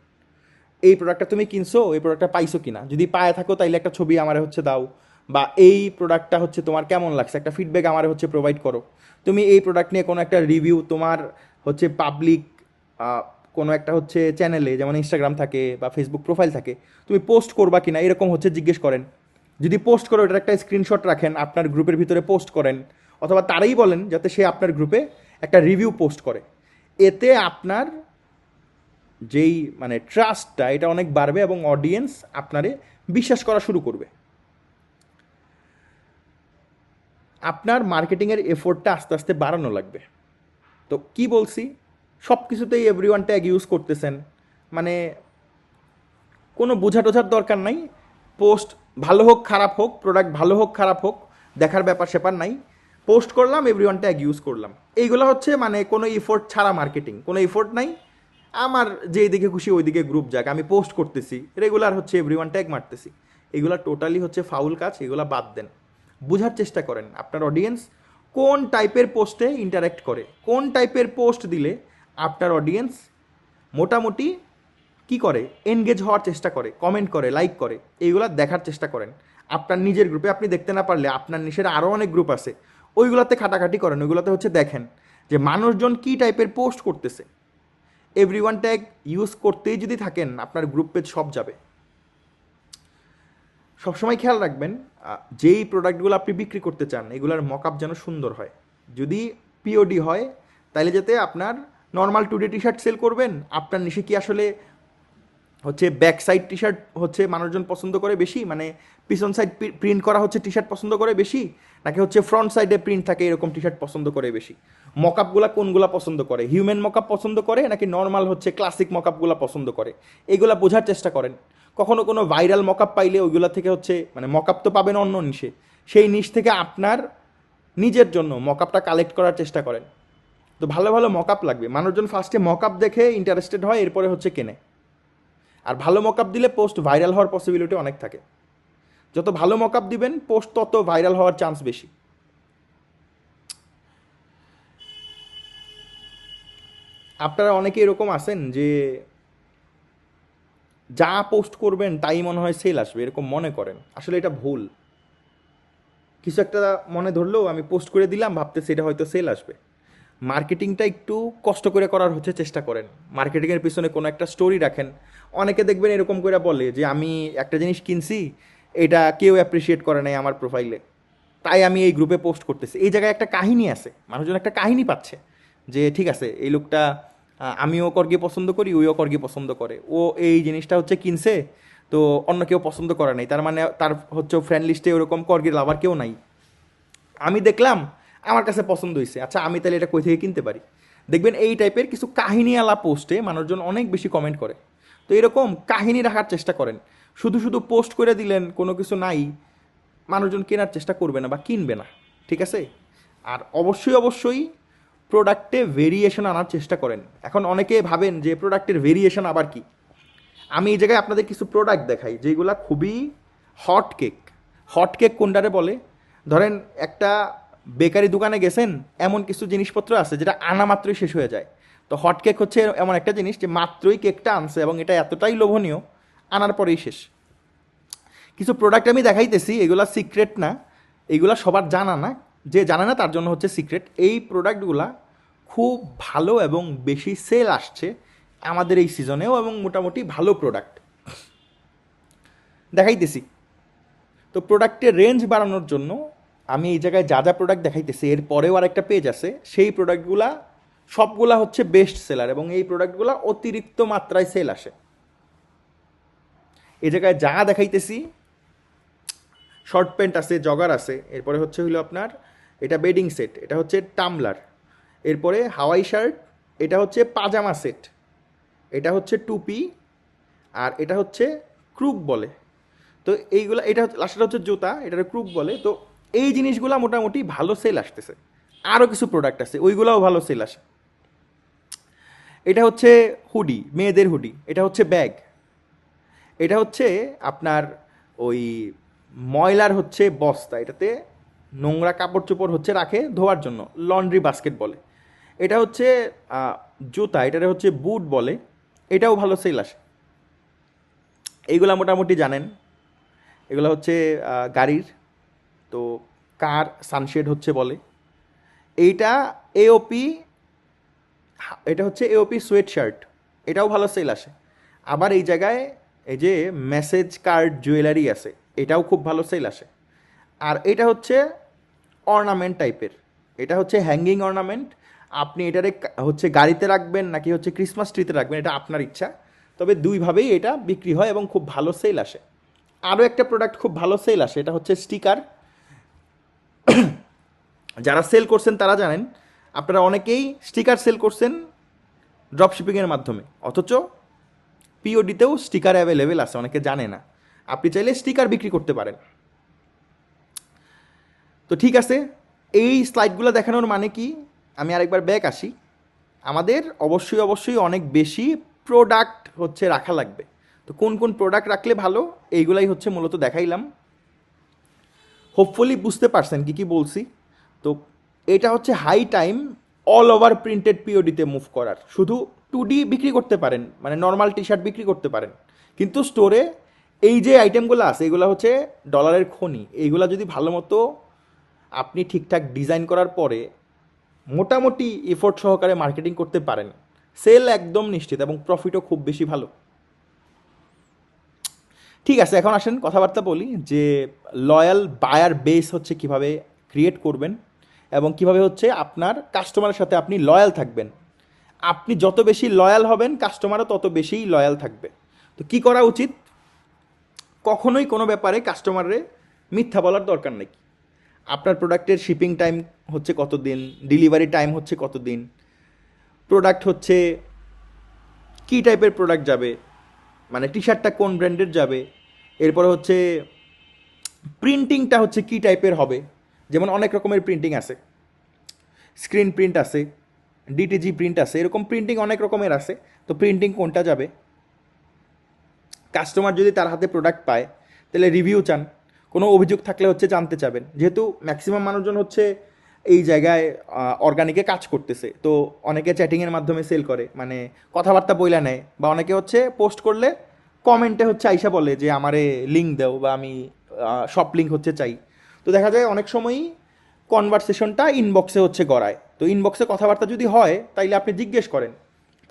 এই প্রোডাক্টটা তুমি কিনছো, এই প্রোডাক্টটা পাইছো কিনা, যদি পায়ে থাকো তাইলে একটা ছবি আমারে হচ্ছে দাও, বা এই প্রোডাক্টটা হচ্ছে তোমার কেমন লাগছে একটা ফিডব্যাক আমারে হচ্ছে প্রোভাইড করো। তুমি এই প্রোডাক্ট নিয়ে কোনো একটা রিভিউ তোমার হচ্ছে পাবলিক কোনো একটা হচ্ছে চ্যানেলে, যেমন ইনস্টাগ্রাম থাকে বা ফেসবুক প্রোফাইল থাকে, তুমি পোস্ট করবা কিনা এরকম হচ্ছে জিজ্ঞেস করেন। যদি পোস্ট করো ওটার একটা স্ক্রিনশট রাখেন, আপনার গ্রুপের ভিতরে পোস্ট করেন, অথবা তারাই বলেন যাতে সে আপনার গ্রুপে একটা রিভিউ পোস্ট করে। এতে আপনার যেই মানে ট্রাস্টটা এটা অনেক বাড়বে, এবং অডিয়েন্স আপনারে বিশ্বাস করা শুরু করবে। আপনার মার্কেটিংয়ের এফোর্টটা আস্তে আস্তে বাড়ানো লাগবে। তো কি বলছি, সব কিছুতেই এভরিওয়ান ট্যাগ ইউজ করতেছেন, মানে কোনো বোঝা টোঝার দরকার নাই। পোস্ট ভালো হোক খারাপ হোক, প্রোডাক্ট ভালো হোক খারাপ হোক, দেখার ব্যাপার স্যাপার নাই, পোস্ট করলাম, এভরিওয়ান ট্যাগ ইউজ করলাম, এইগুলো হচ্ছে মানে কোনো ইফোর্ট ছাড়া মার্কেটিং, কোনো ইফোর্ট নাই। আমার যেই দিকে খুশি ওই দিকে গ্রুপ যাক, আমি পোস্ট করতেছি রেগুলার, হচ্ছে এভরিওয়ান ট্যাগ মারতেছি, এগুলো টোটালি হচ্ছে ফাউল কাজ, এগুলো বাদ দেন। বোঝার চেষ্টা করেন আপনার অডিয়েন্স কোন টাইপের পোস্টে ইন্টারাক্ট করে, কোন টাইপের পোস্ট দিলে আপনার অডিয়েন্স মোটামুটি কি করে, এনগেজ হওয়ার চেষ্টা করে, কমেন্ট করে, লাইক করে, এইগুলো দেখার চেষ্টা করেন। আপনার নিজের গ্রুপে আপনি দেখতে না পারলে আপনার নিচের আরও অনেক গ্রুপ আছে, ওইগুলোতে খাটাখাটি করেন, ওইগুলোতে হচ্ছে দেখেন যে মানুষজন কী টাইপের পোস্ট করতেছে। এভরিওয়ান ট্যাগ ইউজ করতেই যদি থাকেন, আপনার গ্রুপ পেজ সব যাবে। সবসময় খেয়াল রাখবেন যেই প্রোডাক্টগুলো আপনি বিক্রি করতে চান এগুলোর মকআপ যেন সুন্দর হয়। যদি পিওডি হয় তাহলে যাতে আপনার normal 2D T shirt sale করবেন, আপনার নিচে কি আসলে হচ্ছে ব্যাক সাইড টি শার্ট হচ্ছে মানুষজন পছন্দ করে বেশি, মানে পিছন সাইড প্রিন্ট করা হচ্ছে টি শার্ট পছন্দ করে বেশি, নাকি হচ্ছে ফ্রন্ট সাইডে প্রিন্ট থাকে এরকম টি শার্ট পছন্দ করে বেশি? মকআপগুলো কোনগুলো পছন্দ করে, হিউম্যান মকআপ পছন্দ করে নাকি নর্মাল হচ্ছে ক্লাসিক মকআপগুলো পছন্দ করে, এগুলা বোঝার চেষ্টা করেন। কখনো কোনো ভাইরাল মকআপ পাইলে ওইগুলা থেকে হচ্ছে মানে মকআপ তো পাবেন অন্য নিশে, সেই নিশ থেকে আপনার নিজের জন্য মকআপটা কালেক্ট করার চেষ্টা করেন। তো ভালো ভালো মকআপ লাগবে, মানুষজন ফার্স্টে মকআপ দেখে ইন্টারেস্টেড হয়, এরপরে হচ্ছে কেনে। আর ভালো মকআপ দিলে পোস্ট ভাইরাল হওয়ার পসিবিলিটি অনেক থাকে, যত ভালো মকআপ দিবেন পোস্ট তত ভাইরাল হওয়ার চান্স বেশি। আপনারা অনেকে এরকম আছেন যে যা পোস্ট করবেন তাই মনে হয় সেল আসবে, এরকম মনে করেন। আসলে এটা ভুল। কিছু একটা মনে ধরলেও আমি পোস্ট করে দিলাম, ভাবতেছি এটা হয়তো সেল আসবে। মার্কেটিংটা একটু কষ্ট করে করার হচ্ছে চেষ্টা করেন। মার্কেটিংয়ের পিছনে কোনো একটা স্টোরি রাখেন। অনেকে দেখবেন এরকম করে বলে যে আমি একটা জিনিস কিনছি, এটা কেউ অ্যাপ্রিসিয়েট করে নাই আমার প্রোফাইলে, তাই আমি এই গ্রুপে পোস্ট করতেছি। এই জায়গায় একটা কাহিনী আছে, মানুষজন একটা কাহিনী পাচ্ছে যে ঠিক আছে এই লোকটা, আমিও কর্গি পছন্দ করি, ওইও কর্গি পছন্দ করে, ও এই জিনিসটা হচ্ছে কিনছে, তো অন্য কেউ পছন্দ করে নাই, তার মানে তার হচ্ছে ফ্রেন্ড লিস্টে ওরকম কর্গির লাভার কেউ নাই। আমি দেখলাম, আমার কাছে পছন্দ হয়েছে, আচ্ছা আমি তাহলে এটা কই থেকে কিনতে পারি। দেখবেন এই টাইপের কিছু কাহিনীওয়ালা পোস্টে মানুষজন অনেক বেশি কমেন্ট করে। তো এরকম কাহিনী রাখার চেষ্টা করেন। শুধু শুধু পোস্ট করে দিলেন কোনো কিছু নাই, মানুষজন কেনার চেষ্টা করবে না বা কিনবে না। ঠিক আছে? আর অবশ্যই অবশ্যই প্রোডাক্টে ভেরিয়েশন আনার চেষ্টা করেন। এখন অনেকে ভাবেন যে প্রোডাক্টের ভেরিয়েশন আবার কি। আমি এই জায়গায় আপনাদের কিছু প্রোডাক্ট দেখাই যেগুলা খুবই হট কেক। হট কেক কোনটারে বলে? ধরেন একটা বেকারি দোকানে গেছেন, এমন কিছু জিনিসপত্র আছে যেটা আনা মাত্রই শেষ হয়ে যায়। তো হট কেক হচ্ছে এমন একটা জিনিস যে মাত্রই কেকটা আনছে এবং এটা এতটাই লোভনীয়, আনার পরেই শেষ। কিছু প্রোডাক্ট আমি দেখাইতেছি, এগুলা সিক্রেট না, এগুলা সবার জানা না। যে জানে না তার জন্য হচ্ছে সিক্রেট। এই প্রোডাক্টগুলা খুব ভালো এবং বেশি সেল আসছে আমাদের এই সিজনেও, এবং মোটামুটি ভালো প্রোডাক্ট দেখাইতেছি। তো প্রোডাক্টের রেঞ্জ বাড়ানোর জন্য আমি এই জায়গায় যা যা প্রোডাক্ট দেখাইতেছি, এর পরেও আর একটা পেজ আছে, সেই প্রোডাক্টগুলা সবগুলা হচ্ছে বেস্ট সেলার এবং এই প্রোডাক্টগুলা অতিরিক্ত মাত্রায় সেল আসে। এই জায়গায় যা দেখাইতেছি, শর্ট প্যান্ট আছে, জগার আছে, এরপরে হচ্ছে হলো আপনার এটা বেডিং সেট, এটা হচ্ছে টামলার, এরপরে হাওয়াই শার্ট, এটা হচ্ছে পাজামা সেট, এটা হচ্ছে টুপি, আর এটা হচ্ছে ক্রুক বলে। তো এইগুলা, এটা লাস্টটা হচ্ছে জুতা, এটার ক্রুক বলে। তো এই জিনিসগুলা মোটামুটি ভালো সেল আসতেছে। আরও কিছু প্রোডাক্ট আছে, ওইগুলাও ভালো সেল আসে। এটা হচ্ছে হুডি, মেয়েদের হুডি, এটা হচ্ছে ব্যাগ, এটা হচ্ছে আপনার ওই ময়লার হচ্ছে বস্তা, এটাতে নোংরা কাপড় চোপড় হচ্ছে রাখে ধোয়ার জন্য, লন্ড্রি বাস্কেট বলে। এটা হচ্ছে জুতা, এটারে হচ্ছে বুট বলে, এটাও ভালো সেল আসে। এইগুলা মোটামুটি জানেন। এগুলো হচ্ছে গাড়ির, তো কার সানশেড হচ্ছে বলে। এইটা এওপি, এটা হচ্ছে এওপি সোয়েট শার্ট, এটাও ভালো সেল আসে। আবার এই জায়গায় এই যে মেসেজ কার্ড জুয়েলারি আছে, এটাও খুব ভালো সেল আসে। আর এটা হচ্ছে অর্নামেন্ট টাইপের, এটা হচ্ছে হ্যাঙ্গিং অর্নামেন্ট। আপনি এটারে হচ্ছে গাড়িতে রাখবেন নাকি হচ্ছে ক্রিসমাস ট্রিতে রাখবেন, এটা আপনার ইচ্ছা। তবে দুইভাবেই এটা বিক্রি হয় এবং খুব ভালো সেল আসে। আরও একটা প্রোডাক্ট খুব ভালো সেল আসে, এটা হচ্ছে স্টিকার। যারা সেল করছেন তারা জানেন, আপনারা অনেকেই স্টিকার সেল করছেন ড্রপশিপিংয়ের মাধ্যমে, অথচ পিওডিতেও স্টিকার অ্যাভেলেবেল আছে, অনেকে জানে না। আপনি চাইলে স্টিকার বিক্রি করতে পারেন। তো ঠিক আছে, এই স্লাইডগুলো দেখানোর মানে কি, আমি আরেকবার ব্যাক আসি। আমাদের অবশ্যই অবশ্যই অনেক বেশি প্রোডাক্ট হচ্ছে রাখা লাগবে। তো কোন কোন প্রোডাক্ট রাখলে ভালো, এইগুলাই হচ্ছে মূলত দেখাইলাম। হোপফুলি বুঝতে পারছেন কি কি বলছি। তো এটা হচ্ছে high time all over printed পিওডিতে মুভ করার। শুধু 2D বিক্রি করতে পারেন, মানে নর্মাল টি শার্ট বিক্রি করতে পারেন, কিন্তু স্টোরে এই যে আইটেমগুলো আছে এগুলো হচ্ছে ডলারের খনি। এইগুলো যদি ভালো মতো আপনি ঠিকঠাক ডিজাইন করার পরে মোটামুটি এফোর্ট সহকারে মার্কেটিং করতে পারেন, সেল একদম নিশ্চিত এবং প্রফিটও খুব বেশি ভালো। ঠিক আছে, এখন আসেন কথাবার্তা বলি যে লয়াল বায়ার বেস হচ্ছে কিভাবে ক্রিয়েট করবেন এবং কিভাবে হচ্ছে আপনার কাস্টমারের সাথে আপনি লয়াল থাকবেন। আপনি যত বেশি লয়াল হবেন, কাস্টমারও তত বেশিই লয়াল থাকবে। তো কি করা উচিত? কখনোই কোনো ব্যাপারে কাস্টমারে মিথ্যা বলার দরকার নেই। আপনার প্রোডাক্টের শিপিং টাইম হচ্ছে কতদিন, ডেলিভারি টাইম হচ্ছে কতদিন, প্রোডাক্ট হচ্ছে কী টাইপের প্রোডাক্ট যাবে, মানে টি শার্টটা কোন ব্র্যান্ডের যাবে, এরপরে হচ্ছে প্রিন্টিংটা হচ্ছে কী টাইপের হবে। যেমন অনেক রকমের প্রিন্টিং আছে, স্ক্রিন প্রিন্ট আছে, ডিটিজি প্রিন্ট আছে, এরকম প্রিন্টিং অনেক রকমের আছে। তো প্রিন্টিং কোনটা যাবে, কাস্টমার যদি তার হাতে প্রোডাক্ট পায় তাহলে রিভিউ চান, কোনো অভিযোগ থাকলে হচ্ছে জানতে চাবেন। যেহেতু ম্যাক্সিমাম মানুষজন হচ্ছে এই জায়গায় অর্গানিকে কাজ করতেছে। তো অনেকে চ্যাটিংয়ের মাধ্যমে সেল করে, মানে কথাবার্তা বইলা নেয়, বা অনেকে হচ্ছে পোস্ট করলে কমেন্টে হচ্ছে আইসা বলে যে আমারে লিঙ্ক দাও, বা আমি শপ লিঙ্ক হচ্ছে চাই। তো দেখা যায় অনেক সময়ই কনভারসেশনটা ইনবক্সে হচ্ছে গড়ায়। তো ইনবক্সে কথাবার্তা যদি হয় তাইলে আপনি জিজ্ঞেস করেন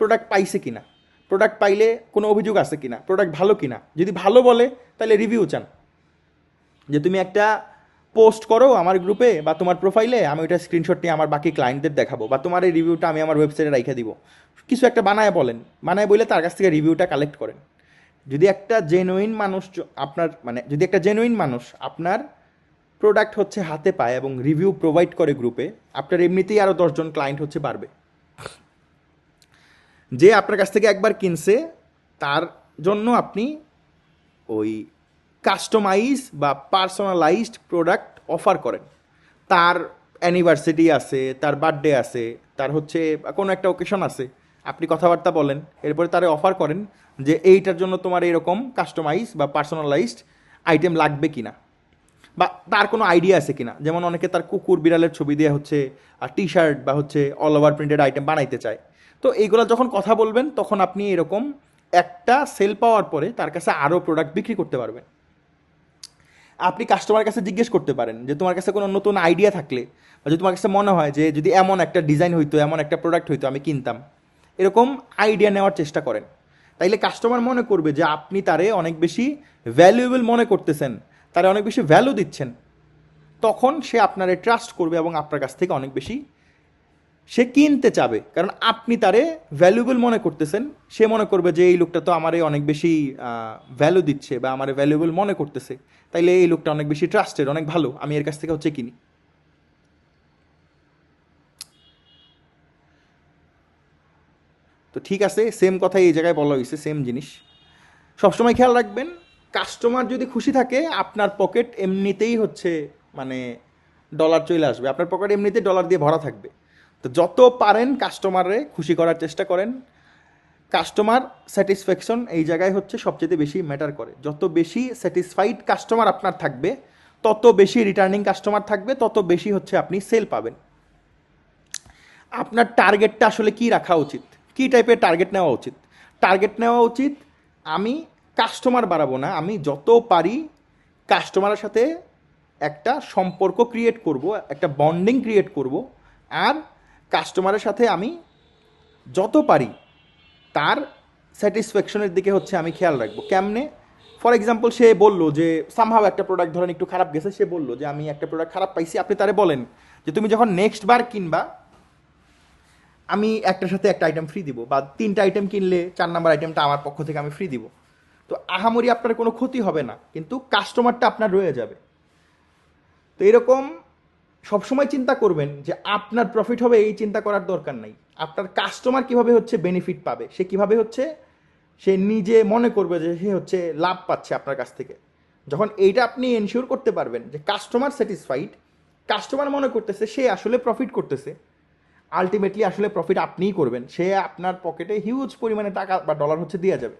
প্রোডাক্ট পাইছে কিনা, প্রোডাক্ট পাইলে কোনো অভিযোগ আছে কিনা, প্রোডাক্ট ভালো কিনা। যদি ভালো বলে তাহলে রিভিউ চান, যে তুমি একটা পোস্ট করো আমার গ্রুপে বা তোমার প্রোফাইলে, আমি ওইটা স্ক্রিনশট নিয়ে আমার বাকি ক্লায়েন্টদের দেখাবো, বা তোমার এই রিভিউটা আমি আমার ওয়েবসাইটে রাইখা দিব। কিছু একটা বানায় বলেন, বানায় বলে তার কাছ থেকে রিভিউটা কালেক্ট করেন। যদি একটা জেনুইন মানুষ আপনার, মানে যদি একটা জেনুইন মানুষ আপনার প্রোডাক্ট হচ্ছে হাতে পায় এবং রিভিউ প্রোভাইড করে গ্রুপে, আপনার এমনিতেই আরও 10জন ক্লায়েন্ট হচ্ছে বাড়বে। যে আপনার কাছ থেকে একবার কিনছে তার জন্য আপনি ওই কাস্টমাইজ বা পার্সোনালাইজড প্রোডাক্ট অফার করেন। তার অ্যানিভার্সারি আছে, তার বার্থডে আছে, তার হচ্ছে কোনো একটা ওকেশন আছে, আপনি কথাবার্তা বলেন, এরপরে তারে অফার করেন যে এইটার জন্য তোমার এরকম কাস্টমাইজ বা পার্সোনালাইজড আইটেম লাগবে কিনা, বা তার কোনো আইডিয়া আছে কিনা। যেমন অনেকে তার কুকুর বিড়ালের ছবি দিয়ে হচ্ছে টি শার্ট বা হচ্ছে অল ওভার প্রিন্টেড আইটেম বানাইতে চায়। তো এইগুলো যখন কথা বলবেন তখন আপনি এরকম একটা সেল পাওয়ার পরে তার কাছে আরও প্রোডাক্ট বিক্রি করতে পারবেন। আপনি কাস্টমার কাছে জিজ্ঞেস করতে পারেন যে তোমার কাছে কোনো নতুন আইডিয়া থাকলে, বা যদি তোমার কাছে মনে হয় যে যদি এমন একটা ডিজাইন হইতো, এমন একটা প্রোডাক্ট হইতো আমি কিনতাম, এরকম আইডিয়া নেওয়ার চেষ্টা করেন। তাইলে কাস্টমার মনে করবে যে আপনি তারে অনেক বেশি ভ্যালুয়েবল মনে করতেছেন, তারে অনেক বেশি ভ্যালু দিচ্ছেন। তখন সে আপনারে ট্রাস্ট করবে এবং আপনার কাছ থেকে অনেক বেশি সে কিনতে চাবে, কারণ আপনি তারে ভ্যালুয়েবল মনে করতেছেন। সে মনে করবে যে এই লোকটা তো আমারে অনেক বেশি ভ্যালু দিচ্ছে বা আমারে ভ্যালুয়েবল মনে করতেছে, তাইলে এই লোকটা অনেক বেশি ট্রাস্টেড, অনেক ভালো, আমি এর কাছ থেকে হচ্ছে কিনি। তো ঠিক আছে, সেম কথাই এই জায়গায় বলা হয়েছে, সেম জিনিস। সবসময় খেয়াল রাখবেন, কাস্টমার যদি খুশি থাকে আপনার পকেট এমনিতেই হচ্ছে, মানে ডলার চলে আসবে, আপনার পকেট এমনিতেই ডলার দিয়ে ভরা থাকবে। তো যত পারেন কাস্টমারে খুশি করার চেষ্টা করেন। কাস্টমার স্যাটিসফ্যাকশন এই জায়গায় হচ্ছে সবচেয়ে বেশি ম্যাটার করে। যত বেশি স্যাটিসফাইড কাস্টমার আপনার থাকবে, তত বেশি রিটার্নিং কাস্টমার থাকবে, তত বেশি হচ্ছে আপনি সেল পাবেন। আপনার টার্গেটটা আসলে কি রাখা উচিত, কি টাইপের টার্গেট নেওয়া উচিত? টার্গেট নেওয়া উচিত, আমি কাস্টমার বাড়াবো না, আমি যত পারি কাস্টমারের সাথে একটা সম্পর্ক ক্রিয়েট করব, একটা বন্ডিং ক্রিয়েট করব। আর কাস্টমারের সাথে আমি যত পারি তার স্যাটিসফ্যাকশনের দিকে হচ্ছে আমি খেয়াল রাখবো। কেমনে? ফর এক্সাম্পল, সে বললো যে সামহাও একটা প্রোডাক্ট ধরেন একটু খারাপ গেছে, সে বললো যে আমি একটা প্রোডাক্ট খারাপ পাইছি। আপনি তারে বলেন যে তুমি যখন নেক্সট বার কিনবা আমি একটার সাথে একটা আইটেম ফ্রি দিব, বা 3টা আইটেম কিনলে 4 নাম্বার আইটেমটা আমার পক্ষ থেকে আমি ফ্রি দিব। তো আহামরি আপনার কোনো ক্ষতি হবে না, কিন্তু কাস্টমারটা আপনার রয়ে যাবে। তো এরকম সবসময় চিন্তা করবেন যে আপনার প্রফিট হবে, এই চিন্তা করার দরকার নাই। আপনার কাস্টমার কিভাবে হচ্ছে বেনিফিট পাবে, সে কিভাবে হচ্ছে সে নিজে মনে করবে যে সে হচ্ছে লাভ পাচ্ছে আপনার কাছ থেকে। যখন এইটা আপনি এনশিওর করতে পারবেন যে কাস্টমার স্যাটিসফাইড, কাস্টমার মনে করতেছে সে আসলে প্রফিট করতেছে, আলটিমেটলি আসলে প্রফিট আপনিই করবেন। সে আপনার পকেটে হিউজ পরিমাণে টাকা বা ডলার হচ্ছে দিয়ে যাবে।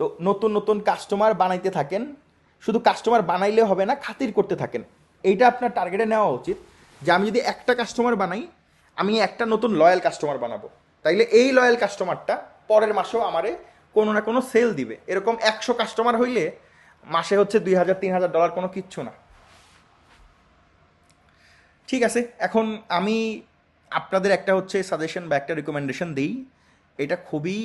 তো নতুন নতুন কাস্টমার বানাইতে থাকেন, শুধু কাস্টমার বানাইলে হবে না, খাতির করতে থাকেন। এইটা আপনার টার্গেটে নেওয়া উচিত যে আমি যদি একটা কাস্টমার বানাই, আমি একটা নতুন লয়াল কাস্টমার বানাবো, তাইলে এই লয়াল কাস্টমারটা পরের মাসেও আমারে কোনো না কোনো সেল দিবে। এরকম 100 কাস্টমার হইলে মাসে হচ্ছে 2000-3000 ডলার কোনো কিচ্ছু না। ঠিক আছে, এখন আমি আপনাদের একটা হচ্ছে সাজেশন বা একটা রিকমেন্ডেশন দিই। এটা খুবই,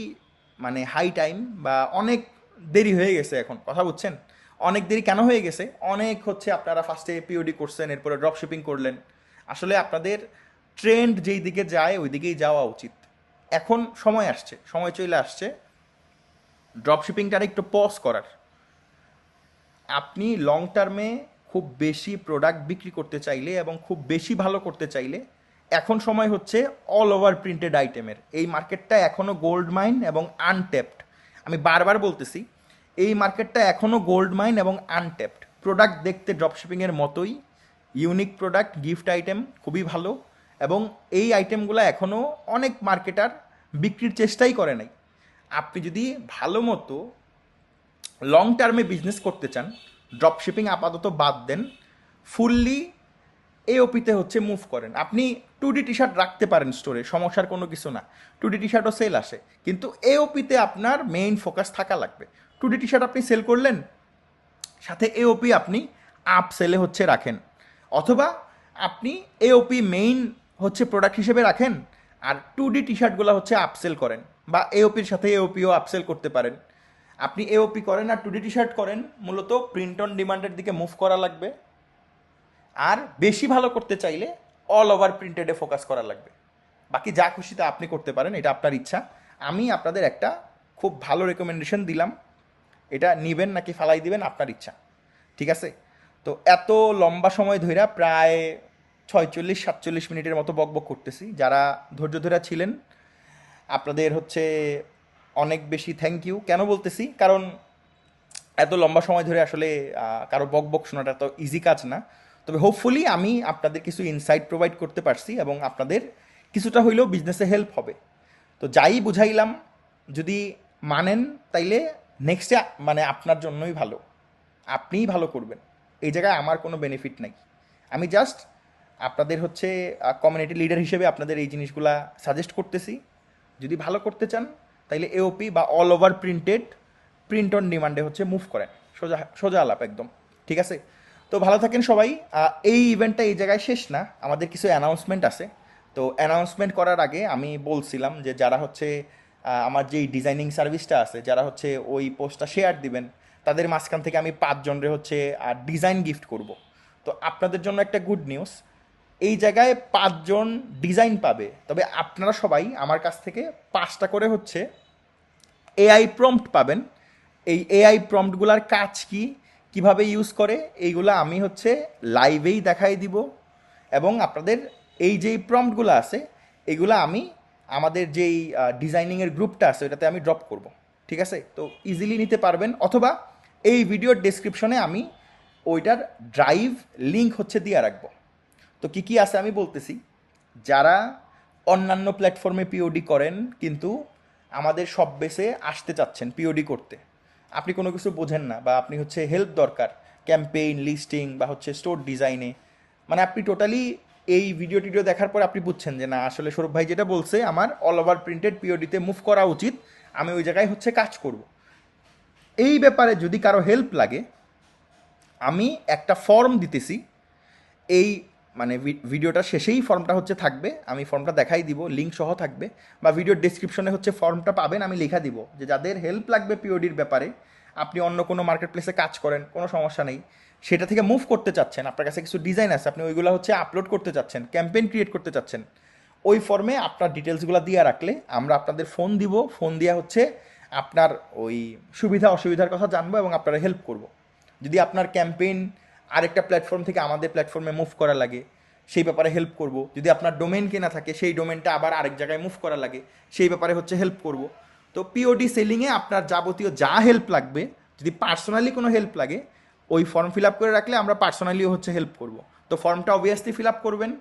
মানে হাই টাইম, বা অনেক দেরি হয়ে গেছে এখন, কথা বুঝছেন? অনেক দেরি কেন হয়ে গেছে? অনেক হচ্ছে আপনারা ফার্স্টে পিওডি করছেন, এরপরে ড্রপ শিপিং করলেন। আসলে আপনাদের ট্রেন্ড যেই দিকে যায় ওই দিকেই যাওয়া উচিত। এখন সময় আসছে, সময় চলে আসছে ড্রপ শিপিংটা একটু পজ করার। আপনি লং টার্মে খুব বেশি প্রোডাক্ট বিক্রি করতে চাইলে এবং খুব বেশি ভালো করতে চাইলে এখন সময় হচ্ছে অল ওভার প্রিন্টেড আইটেমের। এই মার্কেটটা এখনও গোল্ড মাইন এবং আনট্যাপড। আমি বারবার বলতেছি, এই মার্কেটটা এখনও গোল্ড মাইন এবং আনট্যাপড। প্রোডাক্ট দেখতে ড্রপশিপিংয়ের মতোই, ইউনিক প্রোডাক্ট, গিফট আইটেম খুবই ভালো, এবং এই আইটেমগুলো এখনও অনেক মার্কেটার বিক্রির চেষ্টাই করে নাই। আপনি যদি ভালো মতো লং টার্মে বিজনেস করতে চান, ড্রপ শিপিং আপাতত বাদ দেন, ফুললি এওপিতে হচ্ছে মুভ করেন। আপনি 2D টি শার্ট রাখতে পারেন স্টোরে, সমস্যার কোনো কিছু না, 2D টি শার্টও সেল আসে, কিন্তু এওপিতে আপনার মেইন ফোকাস থাকা লাগবে। 2D টি শার্ট আপনি সেল করলেন, সাথে এওপি আপনি আপ সেলে হচ্ছে রাখেন, অথবা আপনি এওপি মেইন হচ্ছে প্রোডাক্ট হিসেবে রাখেন, আর 2D টি শার্টগুলো হচ্ছে আপসেল করেন, বা এওপির সাথে এওপিও আপসেল করতে পারেন। আপনি এওপি করেন আর 2D টি শার্ট করেন, মূলত প্রিন্ট অন ডিমান্ডের দিকে মুভ করা লাগবে। আর বেশি ভালো করতে চাইলে অল ওভার প্রিন্টেডে ফোকাস করা লাগবে। বাকি যা খুশি তা আপনি করতে পারেন, এটা আপনার ইচ্ছা। আমি আপনাদের একটা খুব ভালো রেকমেন্ডেশন দিলাম, এটা নিবেন নাকি ফালাই দিবেন আপনার ইচ্ছা, ঠিক আছে? তো এত লম্বা সময় ধরে প্রায় 46-47 মিনিটের মতো বকবক করতেছি, যারা ধৈর্য ধরে ছিলেন আপনাদের হচ্ছে অনেক বেশি থ্যাংক ইউ। কেন বলতেছি, কারণ এত লম্বা সময় ধরে আসলে কারো বকবক শোনাটা তো ইজি কাজ না। তবে হোপফুলি আমি আপনাদের কিছু ইনসাইট প্রোভাইড করতে পারছি এবং আপনাদের কিছুটা হইলেও বিজনেসে হেল্প হবে। তো যাই বুঝাইলাম যদি মানেন, তাইলে নেক্সটে মানে আপনার জন্যই ভালো, আপনিই ভালো করবেন। এই জায়গায় আমার কোনো বেনিফিট নাই, আমি জাস্ট আপনাদের হচ্ছে কমিউনিটি লিডার হিসেবে আপনাদের এই জিনিসগুলা সাজেস্ট করতেছি। যদি ভালো করতে চান তাইলে এওপি বা all over printed, print on ডিমান্ডে হচ্ছে মুভ করেন, সোজা সোজা আলাপ একদম, ঠিক আছে? তো ভালো থাকেন সবাই। এই ইভেন্টটা এই জায়গায় শেষ না, আমাদের কিছু অ্যানাউন্সমেন্ট আছে। তো অ্যানাউন্সমেন্ট করার আগে আমি বলছিলাম যে যারা হচ্ছে আমার যেই ডিজাইনিং সার্ভিসটা আছে, যারা হচ্ছে ওই পোস্টটা শেয়ার দিবেন, তাদের মাঝখান থেকে আমি 5 জনরে হচ্ছে ডিজাইন গিফট করব। তো আপনাদের জন্য একটা গুড নিউজ, এই জায়গায় 5 জন ডিজাইন পাবে, তবে আপনারা সবাই আমার কাছ থেকে 5টা করে হচ্ছে এআই প্রম্পট পাবেন। এই এআই প্রম্পটগুলার কাজ কি, কিভাবে ইউজ করে, এইগুলো আমি হচ্ছে লাইভেই দেখাই দিব। এবং আপনাদের এই যেই প্রম্পটগুলো আছে, এগুলো আমি আমাদের যেই ডিজাইনিংয়ের গ্রুপটা আছে ওটাতে আমি ড্রপ করব, ঠিক আছে? তো ইজিলি নিতে পারবেন, অথবা এই ভিডিওর ডেসক্রিপশনে আমি ওইটার ড্রাইভ লিঙ্ক হচ্ছে দিয়ে রাখবো। তো কী কী আছে আমি বলতেছি। যারা অন্যান্য প্ল্যাটফর্মে পিওডি করেন কিন্তু আমাদের সব বেসে আসতে চাচ্ছেন পিওডি করতে, আপনি কোনো কিছু বোঝেন না, বা আপনি হচ্ছে হেল্প দরকার ক্যাম্পেইন, লিস্টিং বা হচ্ছে স্টোর ডিজাইনে, মানে আপনি টোটালি এই ভিডিও টিডিও দেখার পর আপনি বুঝছেন যে না আসলে সৌরভ ভাই যেটা বলছে আমার অল ওভার প্রিন্টেড পিওডিতে মুভ করা উচিত, আমি ওই জায়গায় হচ্ছে কাজ করব। এই ব্যাপারে যদি কারো হেল্প লাগে, আমি একটা ফর্ম দিতেছি, এই মানে ভিডিওটা শেষেই ফর্মটা হচ্ছে থাকবে, আমি ফর্মটা দেখাই দিব, লিঙ্ক সহ থাকবে, বা ভিডিওর ডেসক্রিপশনে হচ্ছে ফর্মটা পাবেন, আমি লেখা দিব যে যাদের হেল্প লাগবে পিওডির ব্যাপারে, আপনি অন্য কোনো মার্কেট প্লেসে কাজ করেন, কোনো সমস্যা নেই, সেটা থেকে মুভ করতে চাচ্ছেন, আপনার কাছে কিছু ডিজাইন আছে, আপনি ওইগুলো হচ্ছে আপলোড করতে চাচ্ছেন, ক্যাম্পেইন ক্রিয়েট করতে চাচ্ছেন, ওই ফর্মে আপনার ডিটেলসগুলো দিয়ে রাখলে আমরা আপনাদের ফোন দিব, ফোন দেওয়া হচ্ছে আপনার ওই সুবিধা অসুবিধার কথা জানবো এবং আপনারা হেল্প করব। যদি আপনার ক্যাম্পেইন আরেকটা প্ল্যাটফর্ম থেকে আমাদের প্ল্যাটফর্মে মুভ করা লাগে, সেই ব্যাপারে হেল্প করব। যদি আপনার ডোমেন কেনা থাকে, সেই ডোমেনটা আবার আরেক জায়গায় মুভ করা লাগে, সেই ব্যাপারে হচ্ছে হেল্প করব। তো পিওডি সেলিংয়ে আপনার যাবতীয় যা হেল্প লাগবে, যদি পার্সোনালি কোনো হেল্প লাগে, ওই ফর্ম ফিল আপ করে রাখলে আমরা পার্সোনালিও হচ্ছে হেল্প করব। তো ফর্মটা অবভিয়াসলি ফিল আপ করবেন।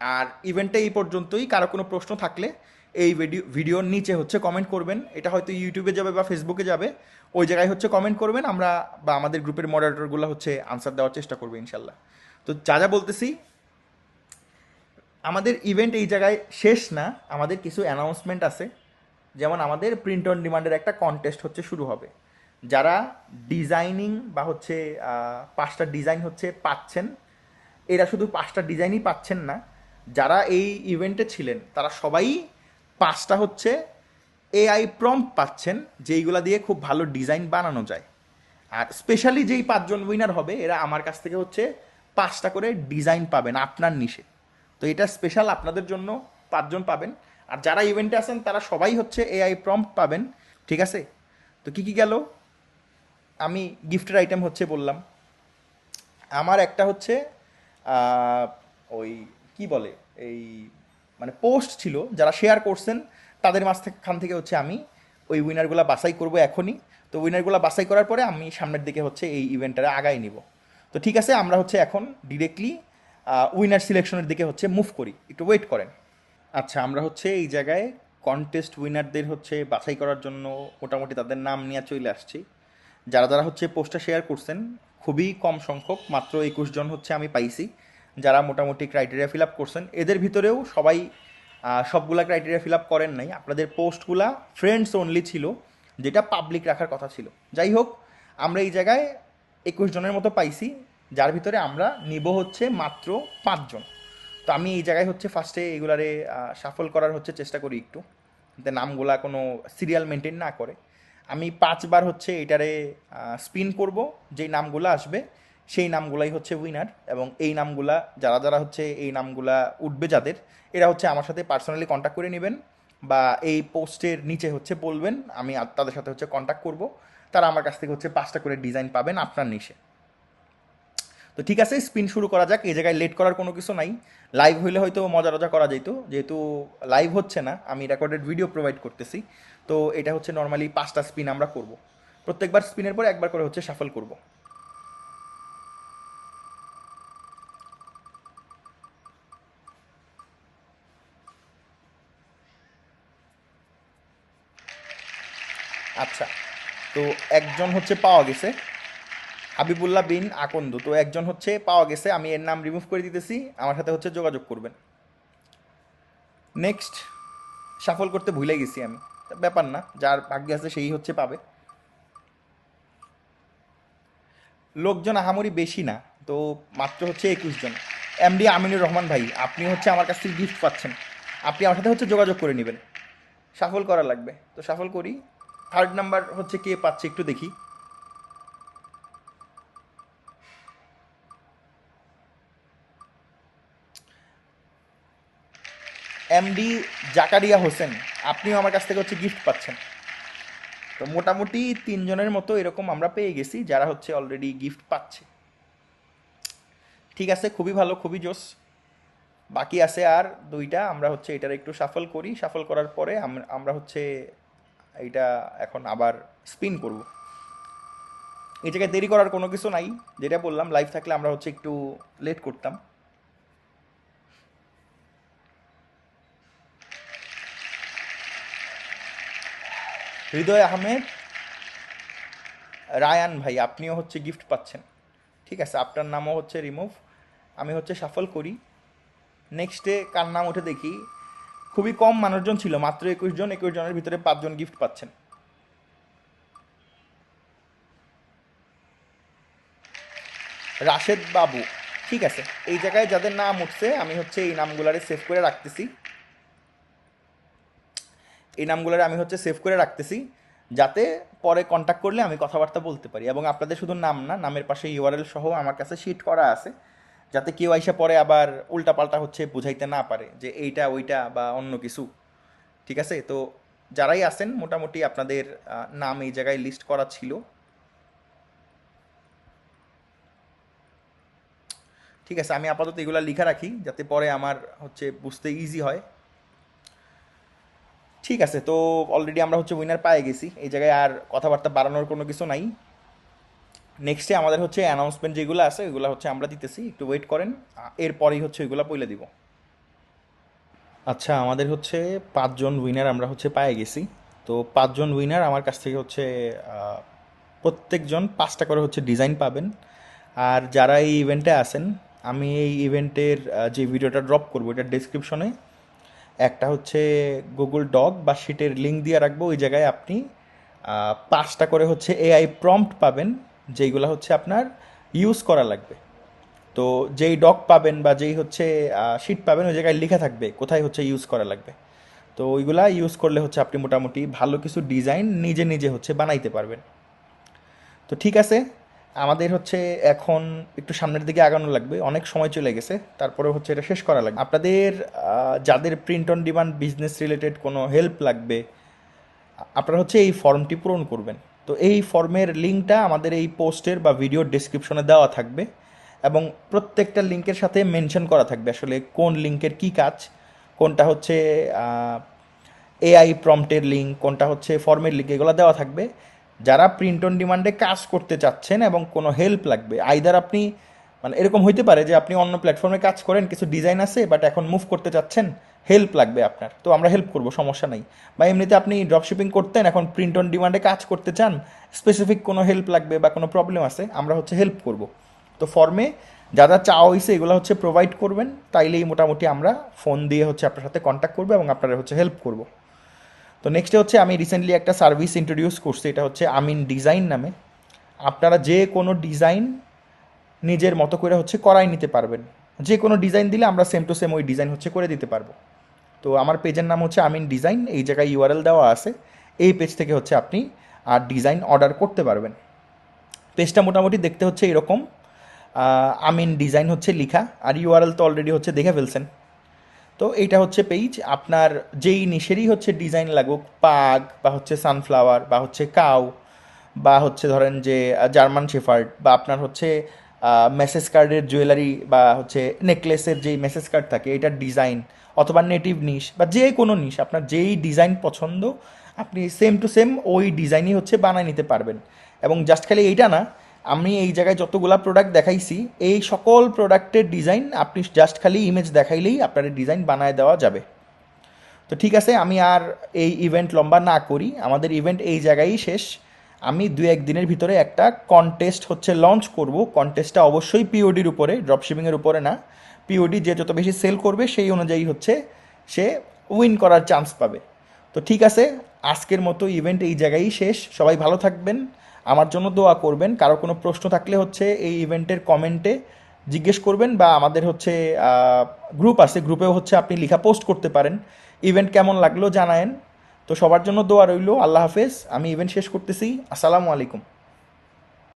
আর ইভেন্টে এই পর্যন্তই, কারো কোনো প্রশ্ন থাকলে এই ভিডিওর নিচে হচ্ছে কমেন্ট করবেন, এটা হয়তো ইউটিউবে যাবে বা ফেসবুকে যাবে, ওই জায়গায় হচ্ছে কমেন্ট করবেন, আমরা বা আমাদের গ্রুপের মডারেটরগুলো হচ্ছে আনসার দেওয়ার চেষ্টা করবে ইনশাল্লাহ। তো যা যা বলতেছি, আমাদের ইভেন্ট এই জায়গায় শেষ না, আমাদের কিছু অ্যানাউন্সমেন্ট আছে। যেমন আমাদের প্রিন্ট অন ডিমান্ডের একটা কন্টেস্ট হচ্ছে শুরু হবে। যারা ডিজাইনিং বা হচ্ছে 5টা ডিজাইন হচ্ছে পাচ্ছেন, এরা শুধু 5টা ডিজাইনই পাচ্ছেন না, যারা এই ইভেন্টে ছিলেন তারা সবাই 5টা হচ্ছে এআই প্রম্পট পাচ্ছেন, যেইগুলা দিয়ে খুব ভালো ডিজাইন বানানো যায়। আর স্পেশালি যেই 5জন উইনার হবে, এরা আমার কাছ থেকে হচ্ছে 5টা করে ডিজাইন পাবেন আপনার নিশে। তো এটা স্পেশাল আপনাদের জন্য, 5জন পাবেন। আর যারা ইভেন্টে আছেন তারা সবাই হচ্ছে এআই প্রম্পট পাবেন, ঠিক আছে? তো কী কী গেল, আমি গিফটের আইটেম হচ্ছে বললাম। আমার একটা হচ্ছে আহ, ওই কি বলে, এই মানে পোস্ট ছিল, যারা শেয়ার করছেন তাদের মাঝখান থেকে হচ্ছে আমি ওই উইনারগুলো বাছাই করব এখনই। তো উইনারগুলো বাছাই করার পরে আমি সামনের দিকে হচ্ছে এই ইভেন্টটা আগায় নিব। তো ঠিক আছে, আমরা হচ্ছে এখন ডিরেক্টলি উইনার সিলেকশনের দিকে হচ্ছে মুভ করি, একটু ওয়েট করেন। আচ্ছা, আমরা হচ্ছে এই জায়গায় কন্টেস্ট উইনারদের হচ্ছে বাছাই করার জন্য মোটামুটি তাদের নাম নিয়ে চলে আসছি। যারা যারা হচ্ছে পোস্টটা শেয়ার করছেন, খুবই কম সংখ্যক, মাত্র 21 জন হচ্ছে আমি পাইছি। যারা মোটামুটি ক্রাইটেরিয়া ফিল আপ করছেন। এদের ভিতরেও সবাই সবগুলা ক্রাইটেরিয়া ফিল আপ করেন নাই, আপনাদের পোস্টগুলা ফ্রেন্ডস অনলি ছিল, যেটা পাবলিক রাখার কথা ছিল। যাই হোক, আমরা এই জায়গায় 21 জনের মতো পাইছি, যার ভিতরে আমরা নিব হচ্ছে মাত্র 5 জন। তো আমি এই জায়গায় হচ্ছে ফার্স্টে এগুলারে সাফল করার হচ্ছে চেষ্টা করি একটু, যাতে নামগুলা কোনো সিরিয়াল মেনটেন না করে। আমি 5বার হচ্ছে এটারে স্পিন করব, যেই নামগুলো আসবে সেই নামগুলাই হচ্ছে উইনার। এবং এই নামগুলা যারা যারা হচ্ছে এই নামগুলা উঠবে যাদের, এরা হচ্ছে আমার সাথে পার্সোনালি কন্ট্যাক্ট করে নেবেন, বা এই পোস্টের নিচে হচ্ছে বলবেন, আমি তাদের সাথে হচ্ছে কন্ট্যাক্ট করব। তারা আমার কাছ থেকে হচ্ছে 5টা করে ডিজাইন পাবেন আপনার নিচে। তো ঠিক আছে, স্পিন শুরু করা যাক। এই জায়গায় লেট করার কোনো কিছু নাই। লাইভ হইলে হয়তো মজা টজা করা যেত, যেহেতু লাইভ হচ্ছে না, আমি রেকর্ডেড ভিডিও প্রোভাইড করতেছি। তো এটা হচ্ছে নর্মালি 5টা স্পিন আমরা করব। প্রত্যেকবার স্পিনের পরে একবার করে হচ্ছে শাফল করব। আচ্ছা, তো একজন হচ্ছে পাওয়া গেছে, হাবিবুল্লাহ বিন আকন্দ। তো একজন হচ্ছে পাওয়া গেছে, আমি এর নাম রিমুভ করে দিতেছি, আমার সাথে হচ্ছে যোগাযোগ করবেন। নেক্সট, শাফল করতে ভুলে গেছি আমি, তা ব্যাপার না, যার ভাগ্যে আছে সেই হচ্ছে পাবে। লোকজন আহামরি বেশি না, তো মাত্র হচ্ছে 21 জন। এমডি আমিনুর রহমান ভাই, আপনি হচ্ছে আমার কাছ থেকে গিফট পাচ্ছেন, আপনি আমার সাথে হচ্ছে যোগাযোগ করে নেবেন। শাফল করা লাগবে, তো শাফল করি। থার্ড নাম্বার হচ্ছে কে পাচ্ছে একটু দেখি। এমডি জাকারিয়া হোসেন, আপনিও আমার কাছ থেকে হচ্ছে গিফট পাচ্ছেন। তো মোটামুটি 3 জনের মতো এরকম আমরা পেয়ে গেছি, যারা হচ্ছে অলরেডি গিফট পাচ্ছে। ঠিক আছে, খুবই ভালো, খুবই জোস। বাকি আছে আর 2টা, আমরা হচ্ছে এটার একটু শাফল করি। শাফল করার পরে আমরা হচ্ছে এইটা এখন আবার স্পিন করব। এই জায়গায় দেরি করার কোনো কিছু নাই, যেটা বললাম, লাইভ থাকলে আমরা হচ্ছে একটু লেট করতাম। হৃদয় আহমেদ রায়ান ভাই, আপনিও হচ্ছে গিফট পাচ্ছেন। ঠিক আছে, আপনার নামও হচ্ছে রিমুভ। আমি হচ্ছে শাফল করি। নেক্সটে কার নাম উঠে দেখি। খুবই কম মানুষজন ছিল, মাত্র 21 জন। 21 জনের ভিতরে 5 জন গিফট পাচ্ছেন। রাশেদ বাবু, ঠিক আছে, এই জায়গায় যাদের নাম উঠছে আমি হচ্ছে এই নামগুলারে সেভ করে রাখতেছি। এই নামগুলোরে আমি হচ্ছে সেভ করে রাখতেছি, যাতে পরে কন্ট্যাক্ট করলে আমি কথাবার্তা বলতে পারি। এবং আপনাদের শুধু নাম না, নামের পাশে ইউআরএল সহ আমার কাছে শিট করা আছে, যাতে কেউ আইসা পরে আবার উল্টাপাল্টা হচ্ছে বুঝাইতে না পারে যে এইটা ওইটা বা অন্য কিছু। ঠিক আছে, তো যারাই আছেন মোটামুটি আপনাদের নাম এই জায়গায় লিস্ট করা ছিল। ঠিক আছে, আমি আপাতত এগুলা লিখা রাখি, যাতে পরে আমার হচ্ছে বুঝতে ইজি হয়। ঠিক আছে, তো অলরেডি আমরা হচ্ছে উইনার পেয়ে গেছি, এই জায়গায় আর কথাবার্তা বাড়ানোর কোনো কিছু নাই। নেক্সটে আমাদের হচ্ছে অ্যানাউন্সমেন্ট যেগুলো আছে ওইগুলো হচ্ছে আমরা দিতেছি, একটু ওয়েট করেন। এরপরেই হচ্ছে ওইগুলো বলে দিব। আচ্ছা, আমাদের হচ্ছে 5 জন উইনার আমরা হচ্ছে পেয়ে গেছি। তো 5 জন উইনার আমার কাছ থেকে হচ্ছে প্রত্যেকজন 5টা করে হচ্ছে ডিজাইন পাবেন। আর যারা এই ইভেন্টে আসেন, আমি এই ইভেন্টের যে ভিডিওটা ড্রপ করবো এটার ডেসক্রিপশনে একটা হচ্ছে গুগল ডক বা শিটের লিঙ্ক দিয়ে রাখবো। ওই জায়গায় আপনি 5টা করে হচ্ছে এআই প্রম্পট পাবেন, যেইগুলো হচ্ছে আপনার ইউজ করা লাগবে। তো যেই ডক পাবেন বা যেই হচ্ছে শিট পাবেন, ওই জায়গায় লেখা থাকবে কোথায় হচ্ছে ইউজ করা লাগবে। তো ওইগুলা ইউজ করলে হচ্ছে আপনি মোটামুটি ভালো কিছু ডিজাইন নিজে নিজে হচ্ছে বানাইতে পারবেন। তো ঠিক আছে, আমাদের হচ্ছে এখন একটু সামনের দিকে আগানো লাগবে, অনেক সময় চলে গেছে, তারপরে হচ্ছে এটা শেষ করা লাগবে। আপনাদের যাদের print on demand business related কোনো হেল্প লাগবে, আপনারা হচ্ছে এই ফর্মটি পূরণ করবেন। তো এই ফর্মের লিঙ্কটা আমাদের এই পোস্টের বা ভিডিওর ডেসক্রিপশনে দেওয়া থাকবে, এবং প্রত্যেকটা লিঙ্কের সাথে মেনশন করা থাকবে আসলে কোন লিঙ্কের কী কাজ, কোনটা হচ্ছে এআই প্রম্পটের লিঙ্ক, কোনটা হচ্ছে ফর্মের লিঙ্ক, এগুলো দেওয়া থাকবে। যারা প্রিন্ট অন ডিমান্ডে কাজ করতে চাচ্ছেন এবং কোনো হেল্প লাগবে, আইদার আপনি মানে এরকম হইতে পারে যে আপনি অন্য প্ল্যাটফর্মে কাজ করেন, কিছু ডিজাইন আছে বাট এখন মুভ করতে চাচ্ছেন, হেল্প লাগবে আপনার, তো আমরা হেল্প করবো, সমস্যা নাই। বা এমনিতে আপনি ড্রপশিপিং করতেন, এখন প্রিন্ট অন ডিমান্ডে কাজ করতে চান, স্পেসিফিক কোনো হেল্প লাগবে বা কোনো প্রবলেম আছে, আমরা হচ্ছে হেল্প করব। তো ফর্মে যা যা চাওয়া হয়েছে এগুলো হচ্ছে প্রোভাইড করবেন, তাইলেই মোটামুটি আমরা ফোন দিয়ে হচ্ছে আপনার সাথে কন্ট্যাক্ট করবো এবং আপনারা হচ্ছে হেল্প করব। তো নেক্সটে হচ্ছে আমি রিসেন্টলি একটা সার্ভিস ইন্ট্রোডিউস করছি, এটা হচ্ছে আমিন ডিজাইন নামে। আপনারা যে কোনো ডিজাইন নিজের মতো করে হচ্ছে করাই নিতে পারবেন। যে কোনো ডিজাইন দিলে আমরা সেম টু সেম ওই ডিজাইন হচ্ছে করে দিতে পারবো। তো আমার পেজের নাম হচ্ছে আমিন ডিজাইন, এই জায়গায় ইউআরএল দেওয়া আছে। এই পেজ থেকে হচ্ছে আপনি আর ডিজাইন অর্ডার করতে পারবেন। পেজটা মোটামুটি দেখতে হচ্ছে এরকম, আমিন ডিজাইন হচ্ছে লিখা, আর ইউআরএল তো অলরেডি হচ্ছে দেখে ফেলছেন। তো এইটা হচ্ছে পেজ, আপনার যেই নিশেরই হচ্ছে ডিজাইন লাগুক, পাগ বা হচ্ছে সানফ্লাওয়ার বা হচ্ছে কাউ বা হচ্ছে ধরেন যে জার্মান শেফার্ড বা আপনার হচ্ছে মেসেজ কার্ডের জুয়েলারি বা হচ্ছে নেকলেসের যেই মেসেজ কার্ড থাকে এটার ডিজাইন, অথবা নেটিভ নিশ বা যে কোনো নিশ, আপনার যেই ডিজাইন পছন্দ আপনি সেম টু সেম ওই ডিজাইনই হচ্ছে বানায় নিতে পারবেন। এবং জাস্ট খালি এইটা না, আমি এই জায়গায় যতগুলা প্রোডাক্ট দেখাইছি এই সকল প্রোডাক্টের ডিজাইন আপনি জাস্ট খালি ইমেজ দেখাইলেই আপনার ডিজাইন বানায় দেওয়া যাবে। তো ঠিক আছে, আমি আর এই ইভেন্ট লম্বা না করি, আমাদের ইভেন্ট এই জায়গায়ই শেষ। আমি 2-1 দিনের ভিতরে একটা কন্টেস্ট হচ্ছে লঞ্চ করব। কন্টেস্টটা অবশ্যই পিওডির উপরে, ড্রপশিপিংয়ের উপরে না। পিওডি যে যত বেশি সেল করবে সেই অনুযায়ী হচ্ছে সে উইন করার চান্স পাবে। তো ঠিক আছে, আজকের মতো ইভেন্ট এই জায়গায়ই শেষ। সবাই ভালো থাকবেন, আমার জন্য দোয়া করবেন। কারো কোনো প্রশ্ন থাকলে হচ্ছে এই ইভেন্টের কমেন্টে জিজ্ঞেস করবেন, বা আমাদের হচ্ছে গ্রুপ আছে, গ্রুপেও হচ্ছে আপনি লিখা পোস্ট করতে পারেন। ইভেন্ট কেমন লাগলো জানায়েন। তো সবার জন্য দোয়া রইল। আল্লাহ হাফেজ। আমি ইভেন্ট শেষ করতেছি। আসসালামু আলাইকুম।